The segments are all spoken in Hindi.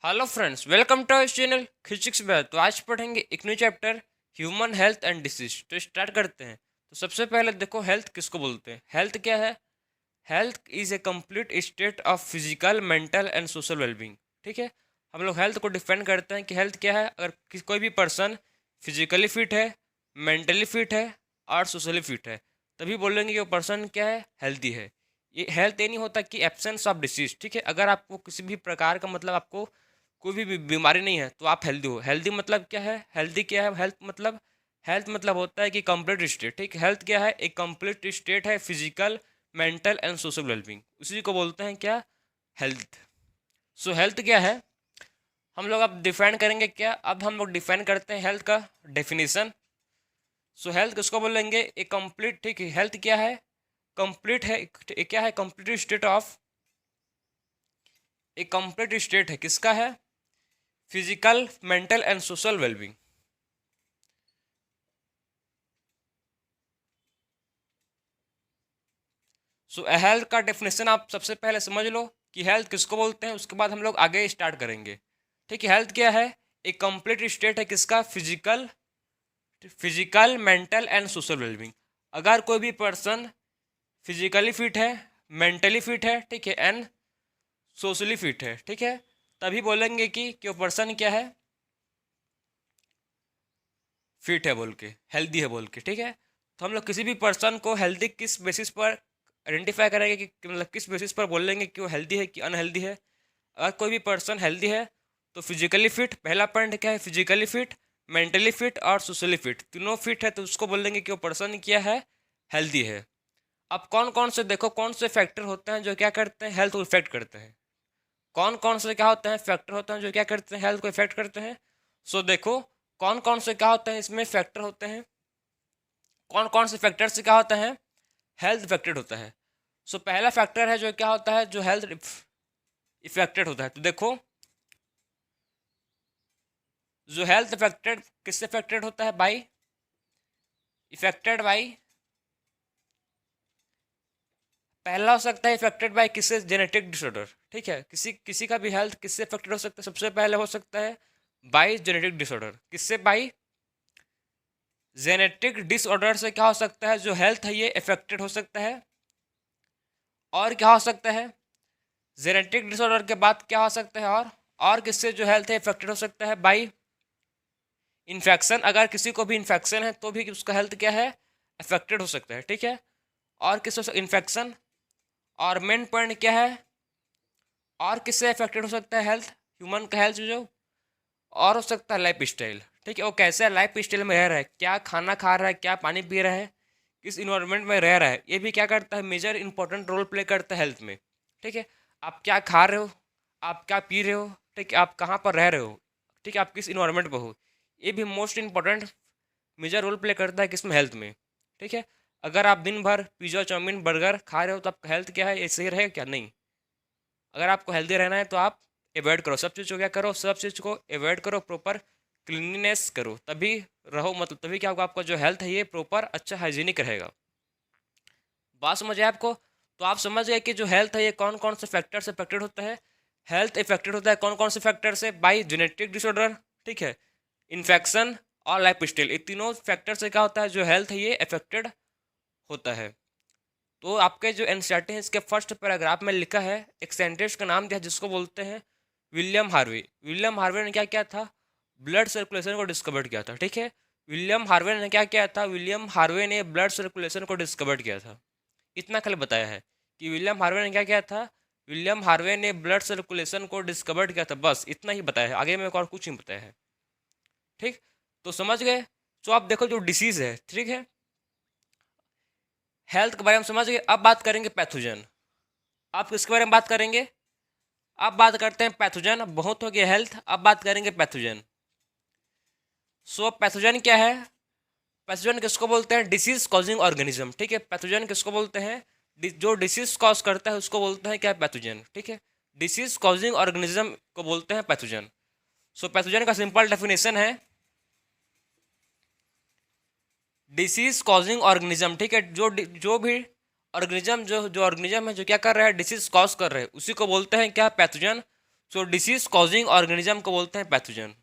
Hello friends, welcome to our channel physics में। तो आज पढ़ेंगे एक new chapter human health and disease. तो स्टार्ट करते हैं। तो सबसे पहले देखो, हेल्थ किसको बोलते हैं। हेल्थ क्या है? Health is a complete state of physical, mental and social wellbeing. ठीक है, हम लोग हेल्थ को डिफाइन करते हैं कि हेल्थ क्या है। अगर कोई भी पर्सन फिजिकली फिट है, मेंटली फिट है और सोशली फिट है, तभी बोलेंगे कि वो पर्सन क्या है, हेल्थी है। ये हेल्थ ये नहीं होता कि एब्सेंस ऑफ डिसीज। ठीक है, अगर आपको किसी भी प्रकार का मतलब आपको कोई भी बीमारी नहीं है तो आप हेल्दी हो। हेल्दी मतलब क्या है? हेल्दी क्या है? हेल्थ मतलब होता है कि कंप्लीट स्टेट। ठीक, हेल्थ क्या है? एक कंप्लीट स्टेट है, physical, mental and social wellbeing, उसी को बोलते हैं क्या, हेल्थ। सो हेल्थ क्या है, हम लोग अब डिफाइन करेंगे क्या। अब हम लोग डिफाइन करते हैं हेल्थ का डेफिनेशन। सो हेल्थ किसको बोलेंगे? एक कंप्लीट। ठीक है, हेल्थ क्या है? कंप्लीट है। क्या है? कंप्लीट स्टेट ऑफ, एक कंप्लीट स्टेट है किसका है? Physical, mental and social wellbeing. So health का डेफिनेशन आप सबसे पहले समझ लो कि हेल्थ किसको बोलते हैं, उसके बाद हम लोग आगे स्टार्ट करेंगे। ठीक है, हेल्थ क्या है? एक कंप्लीट स्टेट है किसका? Physical, mental and social wellbeing. अगर कोई भी पर्सन फिजिकली फिट है, मेंटली फिट है, ठीक है, एंड सोशली फिट है, ठीक है, तभी बोलेंगे कि वो पर्सन क्या है, फिट है बोल के, हेल्दी है बोल के। ठीक है, तो हम लोग किसी भी पर्सन को हेल्दी किस बेसिस पर आइडेंटिफाई करेंगे कि मतलब किस बेसिस पर बोलेंगे कि वो हेल्दी है कि अनहेल्दी है। अगर कोई भी पर्सन हेल्दी है तो फिजिकली फिट, पहला पॉइंट क्या है, फिजिकली फिट, मेंटली फिट और सोशली फिट, तीनों फिट है तो उसको बोलेंगे कि वो पर्सन क्या है, हेल्दी है। अब कौन कौन से देखो, कौन से फैक्टर होते हैं जो क्या करते हैं, हेल्थ को इफेक्ट करते हैं। कौन कौन से क्या होते हैं, फैक्टर होते हैं जो क्या करते हैं, हेल्थ को इफेक्ट करते हैं। सो देखो, कौन कौन से क्या होते हैं इसमें फैक्टर होते हैं, कौन कौन से फैक्टर से क्या होता है, हेल्थ इफेक्टेड होता है। सो पहला फैक्टर है जो क्या होता है, जो हेल्थ इफेक्टेड होता है। तो देखो, जो हेल्थ इफेक्टेड किससे इफेक्टेड होता है, बाई, इफेक्टेड बाई, पहला हो सकता है इफेक्टेड बाई किससे, जेनेटिक डिसऑर्डर। ठीक है, किसी किसी का भी हेल्थ किससे इफेक्टेड हो सकता है, सबसे पहले हो सकता है बाई जेनेटिक डिसऑर्डर। किससे? बाई जेनेटिक डिसऑर्डर से क्या हो सकता है, जो हेल्थ है ये इफेक्टेड हो सकता है। और क्या हो सकता है, जेनेटिक डिसऑर्डर के बाद क्या हो सकता है, और किससे जो हेल्थ है इफेक्टेड हो सकता है, बाई इन्फेक्शन। अगर किसी को भी इन्फेक्शन है तो भी उसका हेल्थ क्या है, अफेक्टेड हो सकता है। ठीक है, और किससे इन्फेक्शन, और मेन पॉइंट क्या है, और किससे अफेक्टेड हो सकता है हेल्थ, ह्यूमन का हेल्थ जो, और हो सकता है लाइफ स्टाइल। ठीक है, वो कैसे लाइफ स्टाइल में रह रहा है, क्या खाना खा रहा है, क्या पानी पी रहा है, किस इन्वायरमेंट में रह रहा है, ये भी क्या करता है, मेजर इंपॉर्टेंट रोल प्ले करता है हेल्थ में। ठीक है, आप क्या खा रहे हो, आप क्या पी रहे हो, ठीक है, आप कहाँ पर रह रहे हो, ठीक है, आप किस इन्वायरमेंट पर हो, ये भी most important major role play करता है किसमें, हेल्थ में। ठीक है, अगर आप दिन भर पिज़्ज़ा, चाउमीन, बर्गर खा रहे हो तो आपका हेल्थ क्या है, ये सही रहेगा क्या? नहीं। अगर आपको हेल्दी रहना है तो आप अवॉइड करो, सब चीज़ को क्या करो, सब चीज़ को अवॉइड करो, प्रॉपर क्लीनलीनेस करो, तभी रहो, मतलब तभी क्या होगा, आपका जो हेल्थ है ये प्रॉपर अच्छा हाइजीनिक रहेगा। बात समझ आए आपको? तो आप समझ गए कि जो हेल्थ है ये कौन कौन से फैक्टर से अफेक्टेड होता है। हेल्थ इफेक्टेड होता है कौन कौन से फैक्टर से, बाई जेनेटिक डिसऑर्डर, ठीक है, इन्फेक्शन और लाइफ स्टाइल, ये तीनों फैक्टर से क्या होता है, जो हेल्थ है ये अफेक्टेड होता है। तो आपके जो एनसीईआरटी है इसके फर्स्ट पैराग्राफ में लिखा है, एक साइंटिस्ट का नाम दिया जिसको बोलते हैं विलियम हार्वे। विलियम हार्वे ने क्या किया था, ब्लड सर्कुलेशन को डिस्कवर किया था। ठीक है, विलियम हार्वे ने क्या किया था, विलियम हार्वे ने ब्लड सर्कुलेशन को डिस्कवर किया था। इतना कल बताया है कि विलियम हार्वे ने क्या किया था, विलियम हार्वे ने ब्लड सर्कुलेशन को डिस्कवर किया था, बस इतना ही बताया है, आगे में और कुछ नहीं बताया है। ठीक, तो समझ गए। तो आप देखो जो डिसीज है, ठीक है, हेल्थ के बारे में समझ गए। अब बात करेंगे पैथोजन। आप किसके बारे में बात करेंगे, अब बात करते हैं पैथोजन। बहुत हो गया हेल्थ, अब बात करेंगे पैथोजन। सो पैथोजन क्या है, पैथोजन किसको बोलते हैं, डिसीज कॉजिंग ऑर्गेनिज्म। ठीक है, पैथोजन किसको बोलते हैं, जो डिसीज कॉज करता है उसको बोलते हैं क्या, पैथोजन। ठीक है, डिसीज कॉजिंग ऑर्गेनिज्म को बोलते हैं पैथोजन। सो पैथोजन का सिंपल डेफिनेशन है, डिसीज कॉजिंग ऑर्गेनिज्म। ठीक है, जो भी ऑर्गेनिज्म, जो जो ऑर्गेनिज्म है जो क्या कर रहा है, डिसीज कॉज कर रहे हैं, उसी को बोलते हैं क्या, पैथोजन। सो डिसीज कॉजिंग ऑर्गेनिज्म को बोलते हैं पैथोजन।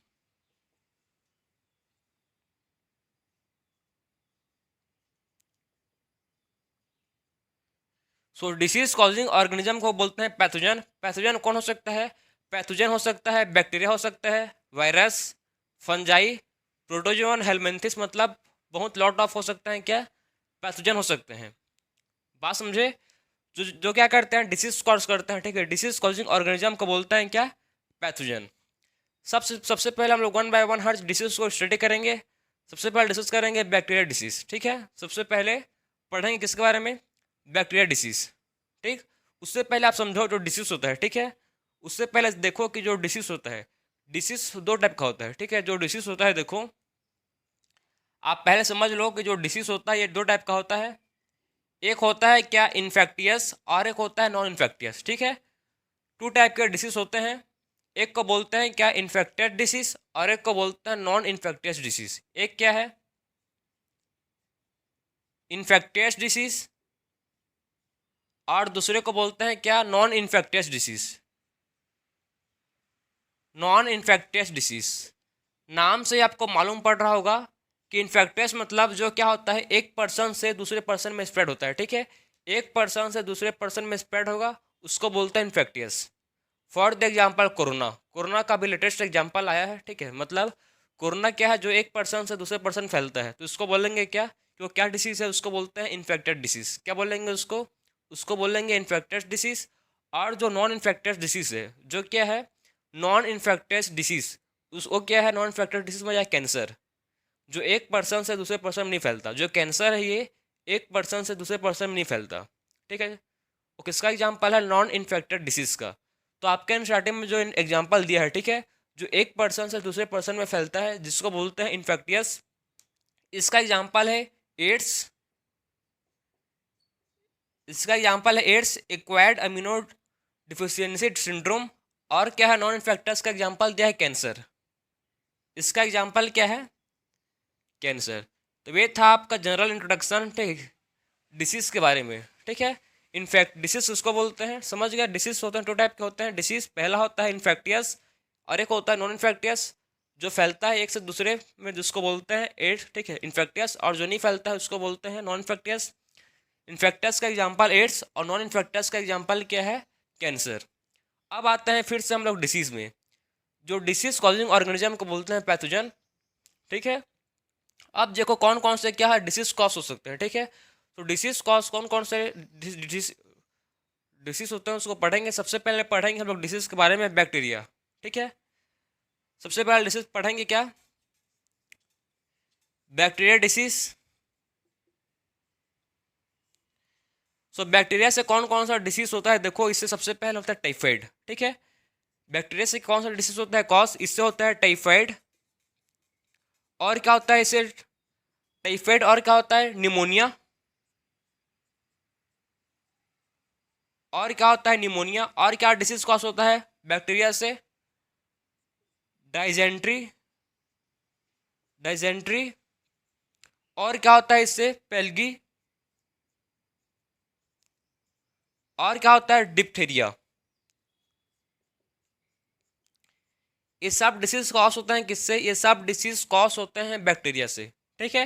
सो डिसीज कॉजिंग ऑर्गेनिज्म को बोलते हैं पैथोजन। पैथोजन कौन हो सकता है? पैथोजन हो सकता है बैक्टीरिया, हो सकता है वायरस, फंजाई, प्रोटोजोन, हेलमिंथिस, मतलब बहुत लॉट ऑफ हो सकते हैं क्या पैथोजन हो सकते हैं। बात समझे? जो क्या करते हैं, डिसीज कॉज करते हैं, ठीक है। डिसीज कॉजिंग ऑर्गेनिज्म को बोलते हैं क्या? पैथोजन। सबसे सबसे पहले हम लोग one by one her disease को स्टडी करेंगे। सबसे पहले डिस्कस करेंगे बैक्टीरिया डिसीज, ठीक है। सबसे पहले पढ़ेंगे किसके बारे में? बैक्टीरिया डिसीज, ठीक। उससे पहले आप समझो जो डिसीज होता है, ठीक है। उससे पहले देखो कि जो डिसीज होता है, डिसीज दो टाइप का होता है, ठीक है। जो डिसीज होता है, देखो आप पहले समझ लो कि जो डिसीज होता है ये दो टाइप का होता है। एक होता है क्या इन्फेक्टियस, और एक होता है नॉन इन्फेक्टियस, ठीक है। टू टाइप के डिसीज होते हैं। एक को बोलते हैं क्या इन्फेक्टेड डिसीज, और एक को बोलते हैं नॉन इन्फेक्टियस डिसीज। एक क्या है इन्फेक्टियस डिसीज, और दूसरे को बोलते हैं क्या non infectious disease. Non infectious disease नाम से आपको मालूम पड़ रहा होगा कि इन्फेक्टियस मतलब जो क्या होता है, एक पर्सन से दूसरे पर्सन में स्प्रेड होता है, ठीक है। एक पर्सन से दूसरे पर्सन में स्प्रेड होगा, उसको बोलते हैं infectious. For the example corona, corona का भी लेटेस्ट एग्जाम्पल आया है, ठीक है। मतलब कोरोना क्या है, जो एक पर्सन से दूसरे पर्सन फैलता है, तो इसको बोलेंगे क्या कि वो क्या डिसीज है, उसको बोलते हैं इन्फेक्टेड डिसीज। क्या बोलेंगे उसको? उसको बोलेंगे इन्फेक्टेड डिसीज। और जो नॉन इन्फेक्टेड डिसीज है, जो क्या है नॉन इन्फेक्टेड डिसीज, उसको क्या है नॉन इन्फेक्टेड डिसीज में, या कैंसर, जो एक पर्सन से दूसरे पर्सन में नहीं फैलता। जो कैंसर है ये एक पर्सन से दूसरे पर्सन में नहीं फैलता, ठीक है। वो किसका एग्जाम्पल है? नॉन इन्फेक्टेड डिसीज का। तो आपके स्टार्टिंग में जो एग्जाम्पल दिया है, ठीक है, जो एक पर्सन से दूसरे पर्सन में फैलता है जिसको बोलते हैं इन्फेक्टियस, इसका एग्जाम्पल है एड्स। इसका एग्जाम्पल है AIDS, acquired immuno deficiency syndrome. और क्या है नॉन इन्फेक्टियस का एग्जाम्पल दिया है कैंसर। इसका एग्जाम्पल क्या है? कैंसर। तो ये था आपका जनरल इंट्रोडक्शन, ठीक, डिसीज के बारे में, ठीक है। इन्फेक्ट डिसीज उसको बोलते हैं, समझ गया। डिसीज होते हैं, टू टाइप के होते हैं डिसीज। पहला होता है इन्फेक्टियस, और एक होता है नॉन इन्फेक्टियस, जो फैलता है एक से दूसरे में, जिसको बोलते हैं एड्स, ठीक है, इन्फेक्टियस। और जो नहीं फैलता है उसको बोलते हैं नॉन इन्फेक्टियस। इन्फेक्टियस का एग्जाम्पल एड्स, और नॉन इन्फेक्टियस का एग्जाम्पल क्या है? कैंसर। अब आते हैं फिर से हम लोग डिसीज में। जो डिसीज कॉजिंग ऑर्गेनिज्म को बोलते हैं पैथोजन, ठीक है। अब देखो कौन कौन से क्या है डिसीज कॉज हो सकते हैं, ठीक है। तो डिसीज कॉज कौन कौन से डिसीज होते हैं उसको पढ़ेंगे। सबसे पहले पढ़ेंगे हम लोग डिसीज के बारे में बैक्टीरिया, ठीक है। सबसे पहले डिसीज पढ़ेंगे क्या? Bacteria disease. सो बैक्टीरिया से कौन कौन सा डिसीज होता है, देखो इससे सबसे पहले होता है टाइफाइड, ठीक है। बैक्टीरिया से कौन सा डिसीज होता है कॉज, इससे होता है टाइफाइड। और क्या होता है इससे? टाइफाइड। और क्या होता है? निमोनिया। और क्या होता है? निमोनिया। और क्या डिसीज कॉज होता है बैक्टीरिया से? डाइजेंट्री। डाइजेंट्री। और क्या होता है इससे? पेल्गी। और क्या होता है? डिप्थेरिया। ये सब डिसीज कॉज होते हैं किससे? ये सब डिसीज कॉज होते हैं बैक्टीरिया से, ठीक है।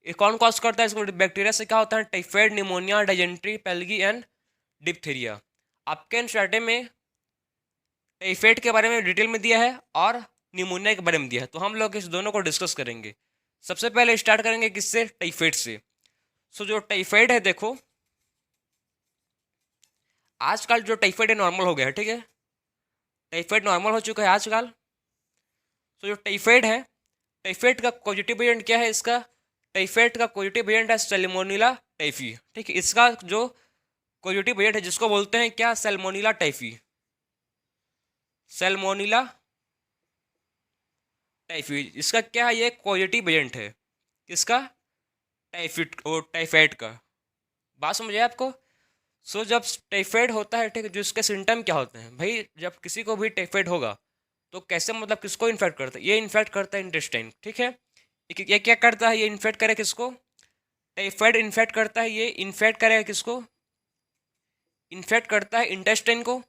ये कौन कॉज करता है इसको? बैक्टीरिया से क्या होता है? Typhoid, pneumonia, dysentery, plague and diphtheria. आपके एनसीईआरटी में टाइफाइड के बारे में डिटेल में दिया है और निमोनिया के बारे में दिया है, तो हम लोग इस दोनों को डिस्कस करेंगे। सबसे पहले स्टार्ट करेंगे किससे? टाइफाइड से। सो जो टाइफाइड है, देखो आजकल जो टाइफाइड है नॉर्मल हो गया है, ठीक है। टाइफाइड नॉर्मल हो चुका है आजकल। तो जो टाइफाइड है, टाइफाइड का पॉजिटिव एजेंट क्या है इसका? टाइफाइड का पॉजिटिव एजेंट है सैल्मोनेला टाइफी, ठीक है। इसका जो पॉजिटिव एजेंट है जिसको बोलते हैं क्या? Salmonella typhi. सैल्मोनेला टाइफी, इसका क्या है? ये पॉजिटिव एजेंट है। किसका? टाइफाइड और टाइफाइड का। बात समझे आपको? सो जब टाइफाइड होता है, ठीक है, जो इसके सिम्टम क्या होते हैं भाई? जब किसी को भी टाइफाइड होगा तो कैसे, मतलब किसको इन्फेक्ट करता है? ये इन्फेक्ट करता है इंटेस्टाइन, ठीक है। ये क्या करता है? ये इन्फेक्ट करे किसको? टाइफाइड इन्फेक्ट करता है, ये इन्फेक्ट करेगा किसको? इन्फेक्ट करता है इंटेस्टाइन को।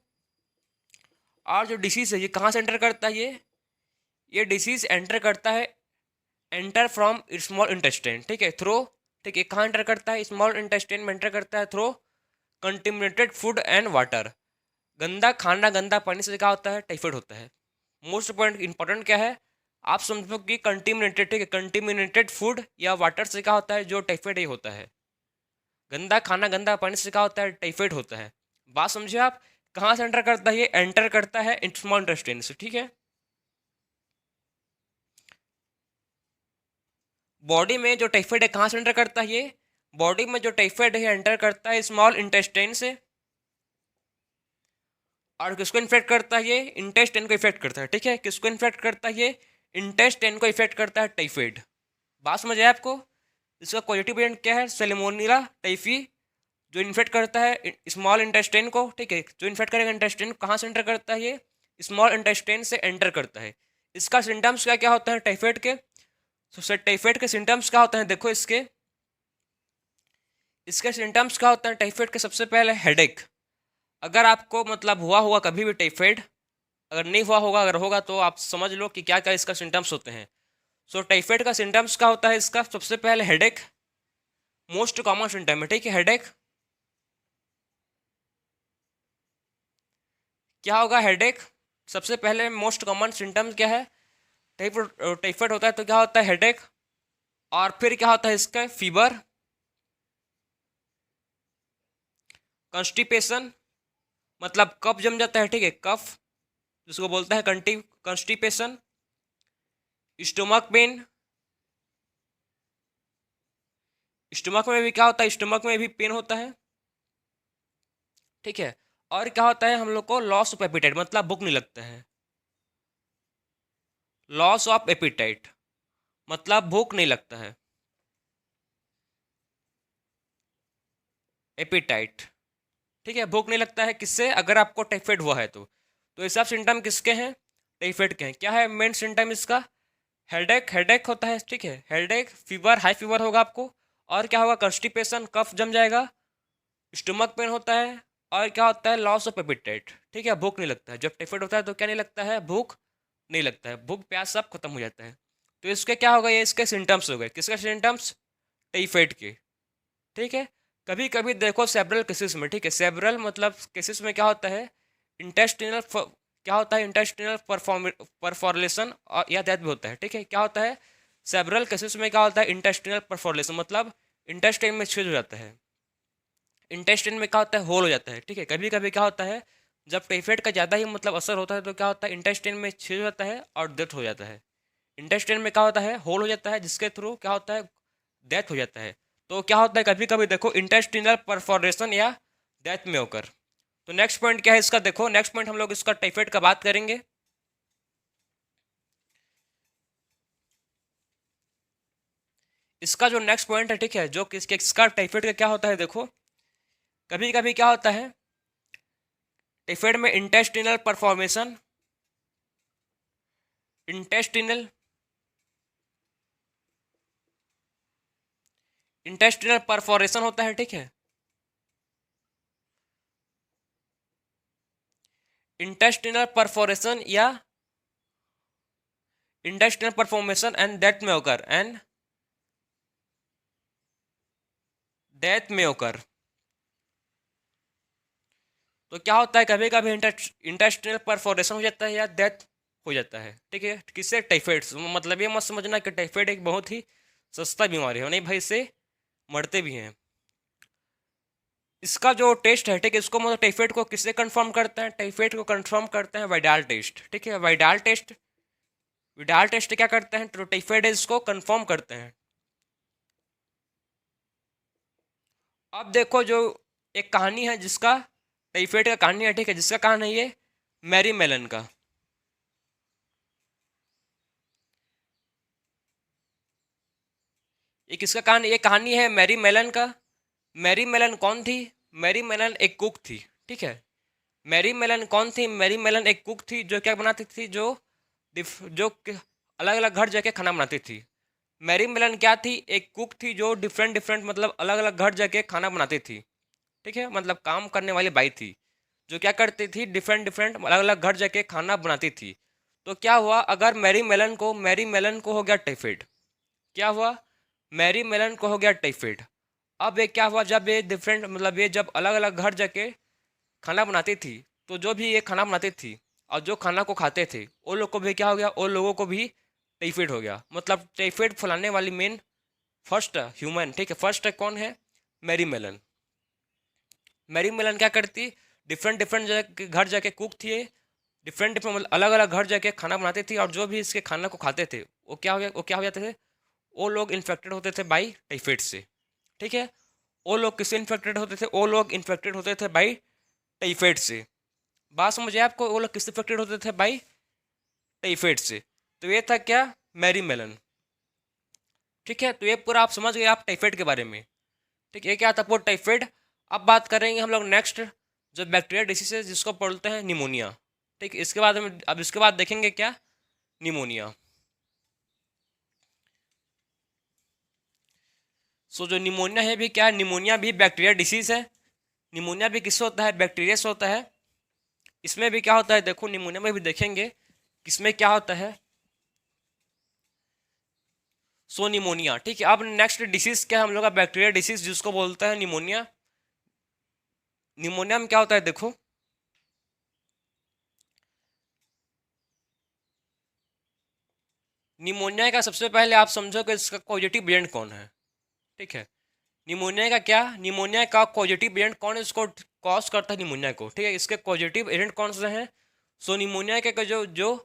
और जो डिसीज़ है ये कहाँ से एंटर करता है, ये डिसीज़ एंटर करता है, एंटर फ्रॉम स्मॉल इंटेस्टाइन, ठीक है, थ्रो, ठीक है, कहाँ एंटर करता है, स्मॉल इंटेस्टाइन में एंटर करता है through contaminated food and water. गंदा खाना गंदा पानी से क्या होता है, टाइफाइड होता है। मोस्ट पॉइंट इंपॉर्टेंट क्या है, आप समझो कि कंटेमिनेटेड, ठीक है, कंटेमिनेटेड फूड या वाटर से क्या होता है, जो टाइफाइड ही होता है। गंदा खाना गंदा पानी से क्या होता है, टाइफाइड होता है। बात समझे आप, कहाँ से एंटर करता है, ये एंटर करता है स्मॉल इंटेस्टाइन से, ठीक है। बॉडी में जो टाइफाइड है कहाँ से एंटर करता है, ये बॉडी में जो टाइफाइड है एंटर करता है स्मॉल इंटेस्टाइन से, और किसको इन्फेक्ट करता है, ये इंटेस्टाइन को इफेक्ट करता है, ठीक है, किसको इन्फेक्ट करता है, ये इंटेस्टाइन को इफेक्ट करता है टाइफाइड। बात समझ आए आपको। इसका पॉजिटिव एजेंट क्या है, सैल्मोनेला टाइफी, जो इन्फेक्ट करता है स्मॉल इंटेस्टाइन को, ठीक है, जो इन्फेक्ट करेगा इंटेस्टाइन को, कहाँ से एंटर करता है, ये स्मॉल इंटेस्टाइन से एंटर करता है। इसका सिम्टम्स क्या क्या होता है टाइफाइड के, तो सर टाइफाइड के सिम्टम्स क्या होते हैं, देखो इसके इसके सिम्टम्स क्या होते हैं टाइफाइड के। सबसे पहले हेडेक, अगर आपको मतलब हुआ होगा कभी भी टाइफाइड, अगर नहीं हुआ होगा, अगर होगा तो आप समझ लो कि क्या क्या इसका सिम्टम्स होते हैं। सो टाइफाइड का सिम्टम्स क्या होता है, इसका सबसे पहले हेडेक, मोस्ट कॉमन सिम्टम है, ठीक है, हेडेक। क्या होगा, हेडेक, सबसे पहले मोस्ट कॉमन सिम्टम्स क्या है, टाइफाइड होता है तो क्या होता है, हेडेक। और फिर क्या होता है इसका, फीवर, कॉन्स्टिपेशन, मतलब कफ जम जाता है, ठीक है, कफ जिसको बोलता है कॉन्स्टिपेशन, स्टोमक पेन, स्टोमक में भी क्या होता है, स्टोमक में भी पेन होता है, ठीक है। और क्या होता है हम लोग को, लॉस ऑफ एपिटाइट, मतलब भूख नहीं लगता है, लॉस ऑफ एपिटाइट मतलब भूख नहीं लगता है, एपिटाइट, ठीक है, भूख नहीं लगता है किससे, अगर आपको टाइफाइड हुआ है तो ये सब सिम्टम किसके हैं, टाइफाइड के हैं। क्या है मेन सिम्टम इसका, हेडेक, हेडेक होता है, ठीक है, हेडेक, फीवर, हाई फीवर होगा आपको, और क्या होगा, कॉन्स्टिपेशन, कफ जम जाएगा, स्टमक पेन होता है, और क्या होता है, लॉस ऑफ एपिटाइट, ठीक है, भूख नहीं लगता है। जब टाइफाइड होता है तो क्या नहीं लगता है, भूख नहीं लगता है, भूख प्यास सब खत्म हो जाता है। तो इसके क्या होगा, ये इसके सिम्टम्स हो गए, किसके सिम्टम्स, टाइफाइड के, ठीक है। कभी कभी देखो सेब्रल केसेस में, ठीक है, सेब्रल मतलब केसेस में क्या होता है, इंटेस्टिनल क्या होता है, इंटेस्टिनल परफॉर्लेशन और या डेथ भी होता है, ठीक है। क्या होता है, सेब्रल केसेस में क्या होता है, इंटेस्टिनल परफॉर्लेशन मतलब इंटेस्टाइन में छेद हो जाता है, इंटेस्टाइन में क्या होता है, होल हो जाता है, ठीक है। कभी कभी क्या होता है, जब टाइफाइड का ज़्यादा ही मतलब असर होता है तो क्या होता है, इंटेस्टाइन में छेद हो जाता है और डेथ हो जाता है। इंटेस्टाइन में क्या होता है, होल हो जाता है, जिसके थ्रू क्या होता है, डेथ हो जाता है। तो क्या होता है, कभी कभी देखो इंटेस्टिनल परफोरेशन या डेथ में होकर। तो नेक्स्ट पॉइंट क्या है इसका, देखो नेक्स्ट पॉइंट हम लोग इसका टाइफाइड का बात करेंगे। इसका जो नेक्स्ट पॉइंट है, ठीक है, जो किसके इसका टाइफाइड का क्या होता है, देखो कभी कभी क्या होता है टाइफाइड में, इंटेस्टिनल परफॉर्मेशन, इंटेस्टिनल इंटेस्टिनल परफोरेशन होता है, ठीक है, इंटेस्टिनल परफोरेशन या इंटेस्टिनल परफॉर्मेशन एंड डेथ में होकर, एंड डेथ में होकर। तो क्या होता है, कभी कभी इंटेस्टिनल परफोरेशन हो जाता है या डेथ हो जाता है, ठीक है, किससे, टाइफाइड। मतलब ये मत समझना कि टाइफाइड एक बहुत ही सस्ता बीमारी है, नहीं भाई, इससे मरते भी हैं। इसका जो टेस्ट है, ठीक है, इसको मतलब टाइफाइड को किससे कंफर्म करते हैं, टाइफाइड को कंफर्म करते हैं वाइडाल टेस्ट, ठीक है, वाइडाल टेस्ट। विडाल टेस्ट क्या करते हैं, तो टाइफाइड इसको कंफर्म करते हैं। अब देखो जो एक कहानी है जिसका टाइफाइड का कहानी है, ठीक है, जिसका कहानी है ये मैरी मेलन का। ये किसका कहानी, ये कहानी है मैरी मेलन का। मैरी मेलन कौन थी, मैरी मेलन एक कुक थी, ठीक है। मैरी मेलन कौन थी, मैरी मेलन एक कुक थी जो क्या बनाती थी, जो अलग अलग घर जाके खाना बनाती थी। मैरी मेलन क्या थी, एक कुक थी जो डिफरेंट डिफरेंट मतलब अलग अलग घर जाके खाना बनाती थी, ठीक है, मतलब काम करने वाली बाई थी जो क्या करती थी, डिफरेंट डिफरेंट अलग अलग घर जाके खाना बनाती थी। तो क्या हुआ, अगर मैरी मेलन को हो गया टाइफाइड। क्या हुआ, मैरी मेलन को हो गया टाइफाइड। अब ये क्या हुआ, जब ये डिफरेंट मतलब ये जब अलग अलग घर जाके खाना बनाती थी, तो जो भी ये खाना बनाती थी और जो खाना को खाते थे वो लोग को भी क्या हो गया, वो लोगों को भी टाइफाइड हो गया। मतलब टाइफाइड फैलाने वाली मेन फर्स्ट ह्यूमन, ठीक है, फर्स्ट कौन है, मैरी मेलन। मैरी मेलन क्या करती, डिफरेंट डिफरेंट घर जाके कुक थी, डिफरेंट डिफरेंट अलग अलग घर जाके खाना बनाती थी, और जो भी इसके खाना को खाते थे वो क्या हो गया, वो क्या हो जाते थे, वो लोग इन्फेक्टेड होते थे बाई टाइफाइड से। ठीक है, वो लोग किससे इन्फेक्टेड होते थे, वो लोग इन्फेक्टेड होते थे बाई टाइफाइड से। बात समझे आपको, वो लोग किससे इन्फेक्टेड होते थे बाई टाइफाइड से। तो ये था क्या, मैरी मेलन। ठीक है, तो ये पूरा आप समझ गए आप टाइफाइड के बारे में। ठीक है, ये क्या था पूरा टाइफाइड। अब बात करेंगे हम लोग नेक्स्ट, जो बैक्टीरिया डिसीज है जिसको बोलते हैं निमोनिया। ठीक है, इसके बाद में अब इसके बाद देखेंगे क्या, निमोनिया। सो जो निमोनिया है भी क्या है, निमोनिया भी बैक्टीरिया डिसीज है। निमोनिया भी किससे होता है, बैक्टीरिया से होता है। इसमें भी क्या होता है, देखो निमोनिया में भी देखेंगे किसमें क्या होता है, सो निमोनिया। ठीक है, अब नेक्स्ट डिसीज क्या है हम लोग का, बैक्टीरिया डिसीज जिसको बोलते हैं निमोनिया। निमोनिया में क्या होता है, देखो निमोनिया का सबसे पहले आप समझो कि इसका पॉजिटिव एजेंट कौन है। ठीक है, निमोनिया का क्या, निमोनिया का पॉजिटिव एजेंट कौन है, इसको कॉज करता है निमोनिया को। ठीक है, इसके पॉजिटिव एजेंट कौन से हैं, सो निमोनिया के जो जो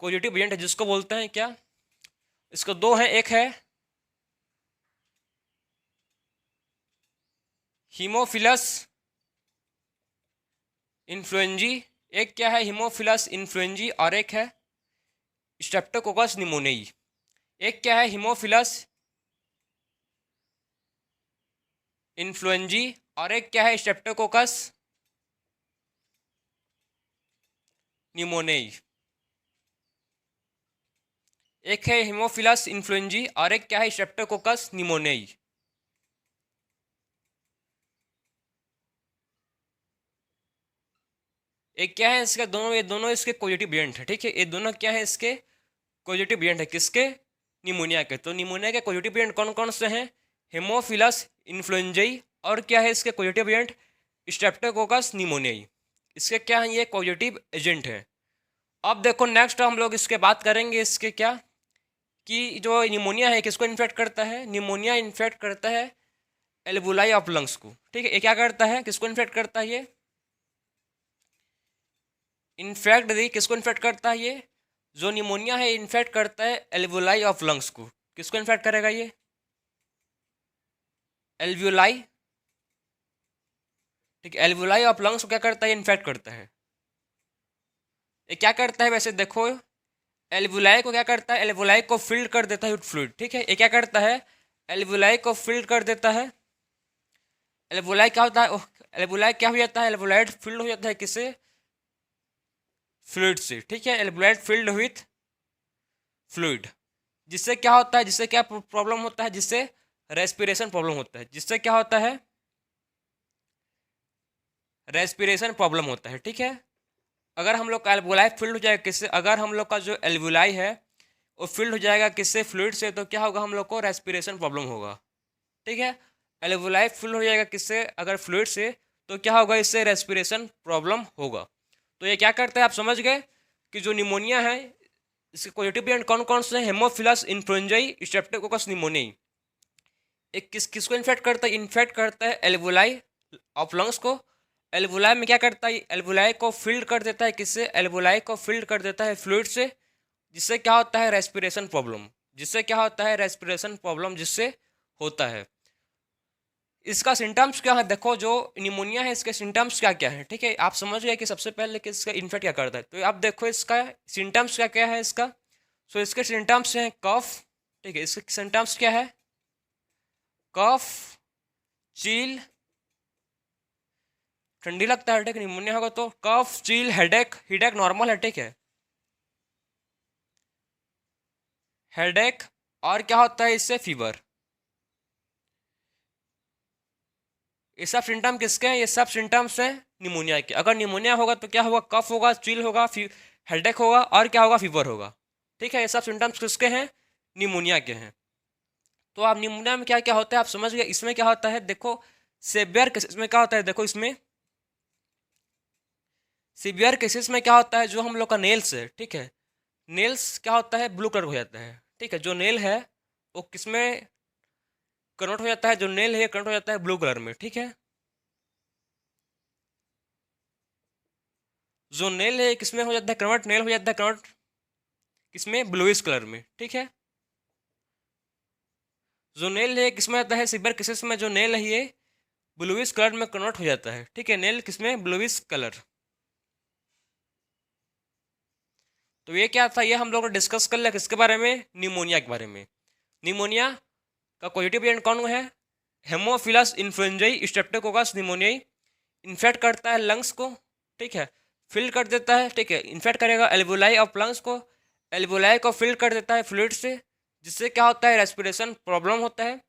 पॉजिटिव एजेंट है जिसको बोलते हैं क्या, इसको दो हैं, एक है हीमोफिलस इन्फ्लुएंजी, एक क्या है हीमोफिलस इन्फ्लुएंजी, और एक है स्ट्रेप्टोकोकस निमोनियाई। एक क्या है हीमोफिलस इन्फ्लुएंजी, और एक क्या है स्ट्रेप्टोकोकस निमोनियाई। एक है हीमोफिलस इन्फ्लुएंजी और एक क्या है स्ट्रेप्टोकोकस निमोनियाई। एक क्या है इसका, दोनों ये दोनों इसके पॉजिटिव एजेंट है। ठीक है, ये दोनों क्या है इसके पॉजिटिव एजेंट है, किसके, निमोनिया के। तो निमोनिया के पॉजिटिव एजेंट कौन कौन से हैं, हेमोफिलस इन्फ्लुएंजाई, और क्या है इसके पॉजिटिव एजेंट, स्ट्रेप्टोकोकस निमोनियाई। इसके क्या है, ये पॉजिटिव एजेंट है। अब देखो नेक्स्ट हम लोग इसके बात करेंगे इसके क्या, कि जो निमोनिया है किसको इन्फेक्ट करता है, निमोनिया इन्फेक्ट करता है एल्वुलाई ऑफ लंग्स को। ठीक है, ये क्या करता है, किसको इन्फेक्ट करता है, ये इन्फेक्ट दी किसको इन्फेक्ट करता है, ये जो निमोनिया है इन्फेक्ट करता है एल्वुलाई ऑफ लंग्स को। किसको इन्फेक्ट करेगा ये, एल्वुलाई। ठीक है, एल्वुलाई ऑफ लंग्स को क्या करता है, इन्फेक्ट करता है। ये क्या करता है वैसे देखो, एल्वुलाई को क्या करता है, एल्वुलाई को फिल्ड कर देता है विद फ्लूइड। ठीक है, ये क्या करता है, एल्वुलाई को फिल्ड कर देता है। एल्वुलाई क्या होता है, एल्वुलाई क्या हो जाता है, एल्वुलाइड फिल्ड हो जाता है किससे, फ्लूइड से। ठीक है, एल्वुलाइड फिल्ड विथ फ्लूइड, जिससे क्या होता है, जिससे क्या प्रॉब्लम होता है, जिससे रेस्पिरेशन प्रॉब्लम होता है, जिससे क्या होता है, रेस्पिरेशन प्रॉब्लम होता है। ठीक है, अगर हम लोग का एल्वुलाई फिल्ड हो जाएगा किससे, अगर हम लोग का जो एल्वुलाई है वो फिल्ड हो जाएगा किससे, फ्लूइड से, तो क्या होगा, हम लोग को रेस्पिरेशन प्रॉब्लम होगा। ठीक है, एल्वुलाई फिल्ड हो जाएगा किससे, अगर फ्लूइड से, तो क्या होगा, इससे रेस्पिरेशन प्रॉब्लम होगा। तो ये क्या करता है, आप समझ गए कि जो निमोनिया है इसके पॉजिटिव एजेंट कौन कौन से हैं, हेमोफिलस इन्फ्लुएंजाई स्ट्रेप्टोकोकस निमोनियाई। एक किसको इन्फेक्ट करता है, इन्फेक्ट करता है एल्वुलाई ऑफ लंग्स को। एल्वुलाई में क्या करता है, एल्वुलाई को फिल्ड कर देता है किससे, एल्वुलाई को फिल्ड कर देता है फ्लूइड से, जिससे क्या होता है, रेस्पिरेशन प्रॉब्लम, जिससे क्या होता है, रेस्पिरेशन प्रॉब्लम जिससे होता है। इसका सिम्टम्स क्या है, देखो जो निमोनिया है इसके सिम्टम्स क्या क्या है। ठीक है, आप समझ गए कि सबसे पहले कि इसका इन्फेक्ट क्या करता है, तो आप देखो इसका सिम्टम्स क्या क्या है इसका। सो इसके सिम्टम्स हैं कफ। ठीक है, इसके सिम्टम्स क्या है, कफ, चील, ठंडी लगता है, ठीक है, निमोनिया होगा तो कफ, चील, हेडेक, हेडेक नॉर्मल है, ठीक है, हेडेक, और क्या होता है इससे, फीवर। ये सब सिम्टम किसके हैं? ये सब सिम्टम्स हैं निमोनिया के। अगर निमोनिया होगा तो क्या होगा? कफ होगा, चिल होगा, हेडेक होगा और क्या होगा? फीवर होगा। ठीक है, ये सब सिम्टम्स किसके हैं? निमोनिया के हैं। तो आप निमोनिया में क्या क्या होता है आप समझ गए। इसमें क्या होता है देखो, सीवियर केसेस में क्या होता है देखो, इसमें सीवियर केसेस में क्या होता है, जो हम लोग का नेल्स है, ठीक है, नेल्स क्या होता है? ब्लू कलर हो जाता है। ठीक है, जो नेल है वो किसमें कन्वर्ट हो जाता है? जो नेल है कन्वर्ट हो जाता है ब्लू कलर में। ठीक है, जो नेल है किसमें हो जाता है कन्वर्ट? नेल हो जाता है कन्वर्ट किसमें? ब्लूइश कलर में। ठीक है, जो नेल है किसमें आता है? सीवियर केसेस में जो नेल है ये ब्लूइश कलर में कन्वर्ट हो जाता है। ठीक है, नेल किसमें? Bluish colour. तो ये क्या था? ये हम लोग ने डिस्कस कर लिया किसके बारे में? निमोनिया के बारे में। निमोनिया का पॉजिटिव एजेंट कौन है? Haemophilus influenzae streptococcus pneumoniae. Infect करता है लंग्स को। ठीक है, फिल कर देता है। ठीक है, इन्फेक्ट करेगा एल्वोलाई ऑफ लंग्स को, एल्वोलाई को फिल कर देता है फ्लूइड से, जिससे क्या होता है? रेस्पिरेशन प्रॉब्लम होता है।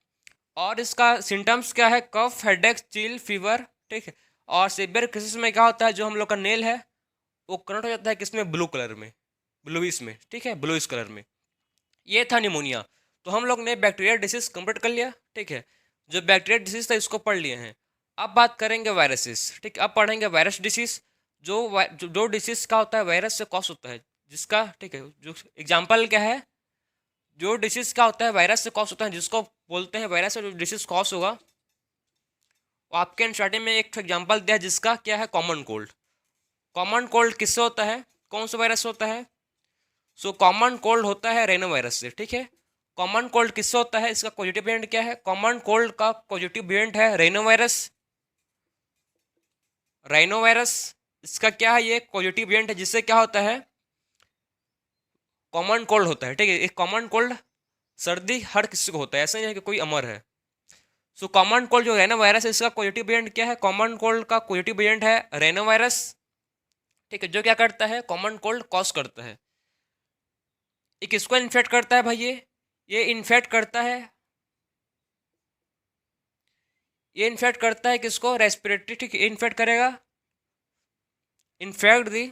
और इसका सिम्टम्स क्या है? कफ, हेडेक, चिल, फीवर। ठीक है, और सीवियर केसेस में क्या होता है? जो हम लोग का नेल है वो कन्वर्ट हो जाता है किसमें? ब्लू कलर में, ब्लूइश में। ठीक है, ब्लूइश कलर में। ये था निमोनिया। तो हम लोग ने बैक्टीरियल डिसीज कंप्लीट कर लिया। ठीक है, जो बैक्टीरियल डिसीज था इसको पढ़ लिए हैं। अब बात करेंगे वायरसेस। ठीक है, अब पढ़ेंगे वायरस डिसीज। जो डिसीज का होता है वायरस से कॉज होता है, जिसका, ठीक है, जो एग्जाम्पल क्या है, जो डिसीज का होता है वायरस से कॉज होता है, जिसको बोलते हैं वायरस से जो डिसीज कॉज होगा, वो आपके एनसीईआरटी में एक एग्जाम्पल दिया है, जिसका क्या है? Common cold. कॉमन कोल्ड किससे होता है? कौन सा वायरस से होता है? सो कॉमन कोल्ड होता है रेनो वायरस से। ठीक है, कॉमन कोल्ड किससे होता है? इसका पॉजिटिव वेरिएंट क्या है? कॉमन कोल्ड का पॉजिटिव वेरिएंट है रेनो वायरस, राइनो वायरस। इसका क्या है? ये पॉजिटिव वेरिएंट है, जिससे क्या होता है? कॉमन कोल्ड होता है। ठीक है, एक कॉमन कोल्ड सर्दी हर किसी को होता है, ऐसा नहीं है कि कोई अमर है। सो कॉमन कोल्ड जो रेनो वायरस है, इसका पॉजिटिव वेरिएंट क्या है? कॉमन कोल्ड का पॉजिटिव वेरिएंट है रेनो वायरस। ठीक है, जो क्या करता है? कॉमन कोल्ड कॉज करता है। ये किसको इन्फेक्ट करता है भाई? ये इन्फेक्ट करता है, ये इन्फेक्ट करता है किसको? रेस्पिरेटरी। ठीक है, इन्फेक्ट करेगा, इन्फेक्ट दी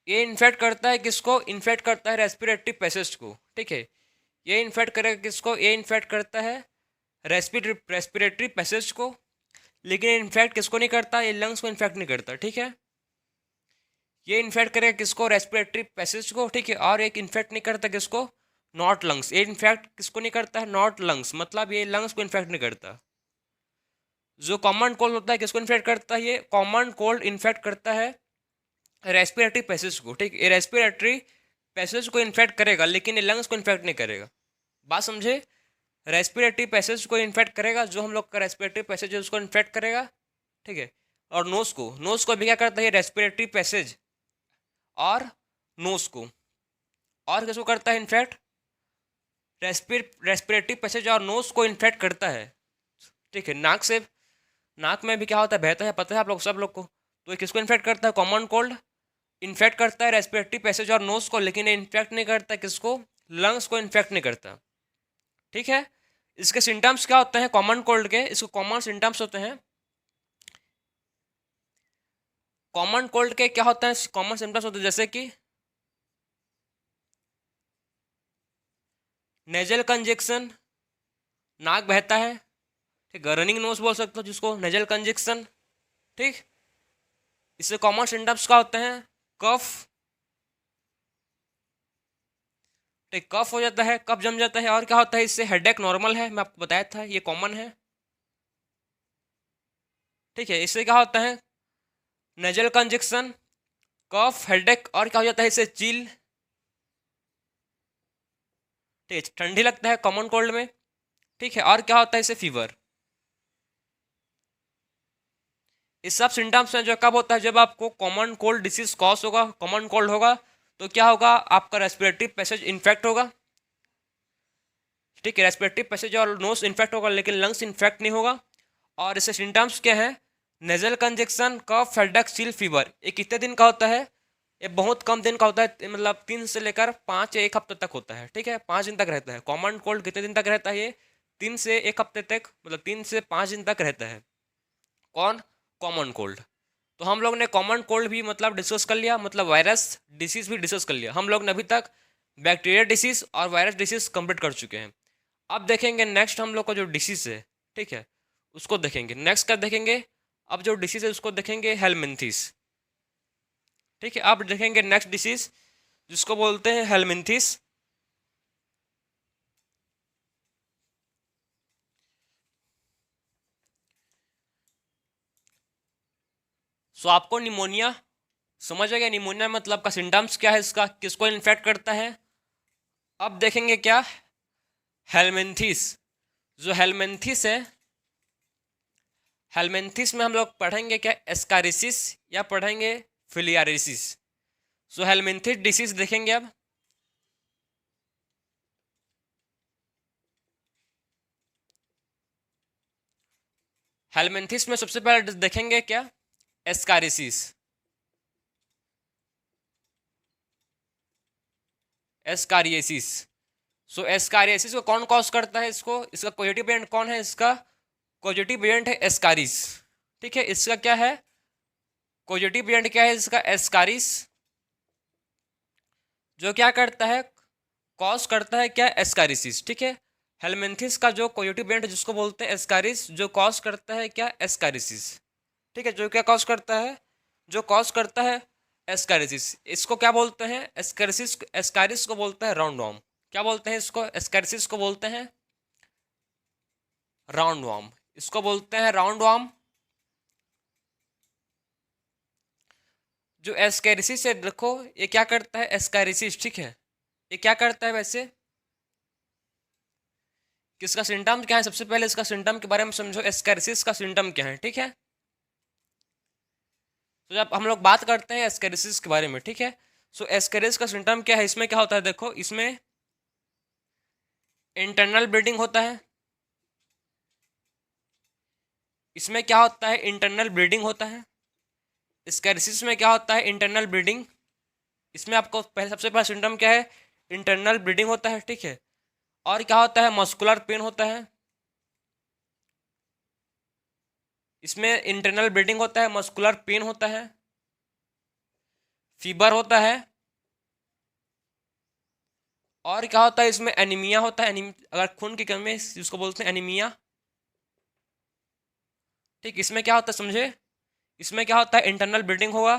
ये इन्फेक्ट करता है किसको? इन्फेक्ट करता है रेस्पिरेटरी पैसेज को। ठीक है, ये इन्फेक्ट करेगा किसको? ये इन्फेक्ट करता है रेस्पिरेटरी पैसेज को। लेकिन इन्फेक्ट किसको नहीं करता? ये लंग्स को इन्फेक्ट नहीं करता। ठीक है, ये इन्फेक्ट करेगा किसको? रेस्पिरेटरी पैसेज को। ठीक है, और एक इन्फेक्ट नहीं करता किसको? Not lungs. ये इन्फेक्ट किसको नहीं करता है? नॉट लंग्स, मतलब ये लंग्स को इन्फेक्ट नहीं करता। जो कॉमन कोल्ड होता है किसको इन्फेक्ट करता है? ये कॉमन कोल्ड इन्फेक्ट करता है रेस्पिरेटरी पैसेज को। ठीक है, ये रेस्पिरेटरी पैसेज को इन्फेक्ट करेगा, लेकिन ये लंग्स को इन्फेक्ट नहीं करेगा। बात समझे? रेस्पिरेटरी पैसेज को इन्फेक्ट करेगा, जो हम लोग का रेस्पिरेटरी पैसेज है उसको इन्फेक्ट करेगा। ठीक है, और नोज को भी क्या करता है? रेस्पिरेटरी पैसेज और नोज को, और किसको करता है इन्फेक्ट? रेस्पिरेटरी पैसेज और नोज को इन्फेक्ट करता है। ठीक है, नाक में भी क्या होता है? बहता है, पता है आप लोग सब लोग को। तो ये किसको इन्फेक्ट करता है? कॉमन कोल्ड इन्फेक्ट करता है रेस्पिरेटरी पैसेज और नोज को, लेकिन इन्फेक्ट नहीं करता किसको? लंग्स को इन्फेक्ट नहीं करता। ठीक है, इसके सिम्टम्स क्या होते हैं कॉमन कोल्ड के? इसको कॉमन सिम्टम्स होते हैं। कॉमन कोल्ड के क्या होता है? कॉमन सिम्टम्स होते हैं जैसे कि नेजल कंजेक्शन, नाक बहता है। ठीक है, रनिंग नोज बोल सकते हो जिसको, नेजल कंजेक्शन। ठीक, इससे कॉमन सिम्टम्स क्या होते हैं? कफ। ठीक, कफ हो जाता है, कफ जम जाता है। और क्या होता है इससे? हेडेक नॉर्मल है, मैं आपको बताया था, ये कॉमन है। ठीक है, इससे क्या होता है? नेजल कंजेक्शन, कफ, हेडेक। और क्या हो जाता है इससे? चिल। ठीक है, ठंडी लगता है कॉमन कोल्ड में। ठीक है, और क्या होता है इससे? फीवर। इस सब सिम्टम्स में जो कब होता है? जब आपको कॉमन कोल्ड डिसीज कॉज होगा, कॉमन कोल्ड होगा, तो क्या होगा? आपका रेस्पिरेटरी पैसेज इन्फेक्ट होगा। ठीक है, रेस्पिरेटरी पैसेज और नोज इन्फेक्ट होगा, लेकिन लंग्स इन्फेक्ट नहीं होगा। और इससे सिम्टम्स क्या है? नेजल कंजेक्शन, कफ, हेडेक, चिल, फीवर। ये कितने दिन का होता है? ये बहुत कम दिन का होता है, मतलब 3 से लेकर 5 या 1 हफ्ते तक होता है, ठीक है, 5 दिन तक रहता है। कॉमन कोल्ड कितने दिन तक रहता है ये? 3 से 1 हफ्ते तक, मतलब 3 से 5 दिन तक रहता है। कौन? Common cold. तो हम लोग ने कॉमन कोल्ड भी मतलब डिस्कस कर लिया, मतलब वायरस डिसीज भी डिस्कस कर लिया हम लोग ने। अभी तक बैक्टीरिया डिसीज और वायरस डिसीज कंप्लीट कर चुके हैं। अब देखेंगे नेक्स्ट हम लोग का जो डिसीज है, ठीक है, उसको देखेंगे। नेक्स्ट क्या देखेंगे? अब जो डिसीज है उसको देखेंगे हेलमिंथिस, ठीक है। अब देखेंगे नेक्स्ट डिसीज जिसको बोलते हैं हेलमिंथिस। सो आपको निमोनिया समझ आ गया? निमोनिया मतलब का सिम्टम्स क्या है इसका, किसको इन्फेक्ट करता है। अब देखेंगे क्या, हेलमिंथिस। जो हेलमिंथिस है, हेलमिंथिस में हम लोग पढ़ेंगे क्या, एस्कारिसिस या पढ़ेंगे फिलियारिसिस। सो हेलमिंथिस डिसीज देखेंगे अब। हेलमिंथिस में सबसे पहले देखेंगे क्या, एस्कारिसिस। एस्कारियसिस। सो एस्कारियसिस को कौन कॉज करता है इसको, इसका पॉजिटिव एजेंट कौन है? इसका पॉजिटिव एजेंट है एस्कारिस, ठीक है। इसका क्या है पॉजिटिव एजेंट, क्या है इसका? एस्कारिस। जो क्या करता है, कॉज करता है क्या, एस्कारिसिस, ठीक है। हेलमिंथिस का जो पॉजिटिव एजेंट जिसको बोलते हैं एस्कारिस, जो कॉज करता है क्या, एस्कारिसिस, ठीक है। जो क्या कॉज करता है, जो कॉज करता है एस्कारिसिस। इसको क्या बोलते हैं, एस्कारिसिस। एस्कारिस को बोलते हैं राउंड वॉर्म। क्या बोलते हैं इसको? एस्कारिसिस को बोलते हैं राउंड वॉर्म। इसको बोलते हैं राउंड वॉर्म। जो एस्कैरिसिस है देखो, ये क्या करता है, एस्कैरिसिस, ठीक है। ये क्या करता है वैसे, किसका सिम्टम क्या है? सबसे पहले इसका सिम्टम के बारे में समझो, एस्कैरिसिस का सिम्टम क्या है, ठीक है। तो जब हम लोग बात करते हैं एस्कैरिसिस के बारे में, ठीक है, सो एस्कैरिसिस का सिम्टम क्या है, इसमें क्या होता है देखो, इसमें इंटरनल ब्लीडिंग होता है। इसमें क्या होता है, इंटरनल ब्लीडिंग होता है। एस्कैरिसिस में क्या होता है, इंटरनल ब्लीडिंग। इसमें आपको पहले सबसे पहला सिम्टम क्या है, इंटरनल ब्लीडिंग होता है, ठीक है। और क्या होता है, मस्कुलर पेन होता है। इसमें इंटरनल ब्लीडिंग होता है, मस्कुलर पेन होता है, फीवर होता है। और क्या होता है, इसमें एनीमिया होता है। अगर खून की कमी है जिसको बोलते हैं एनीमिया, ठीक। इसमें क्या होता है समझे, इसमें क्या होता है, इंटरनल ब्लीडिंग होगा,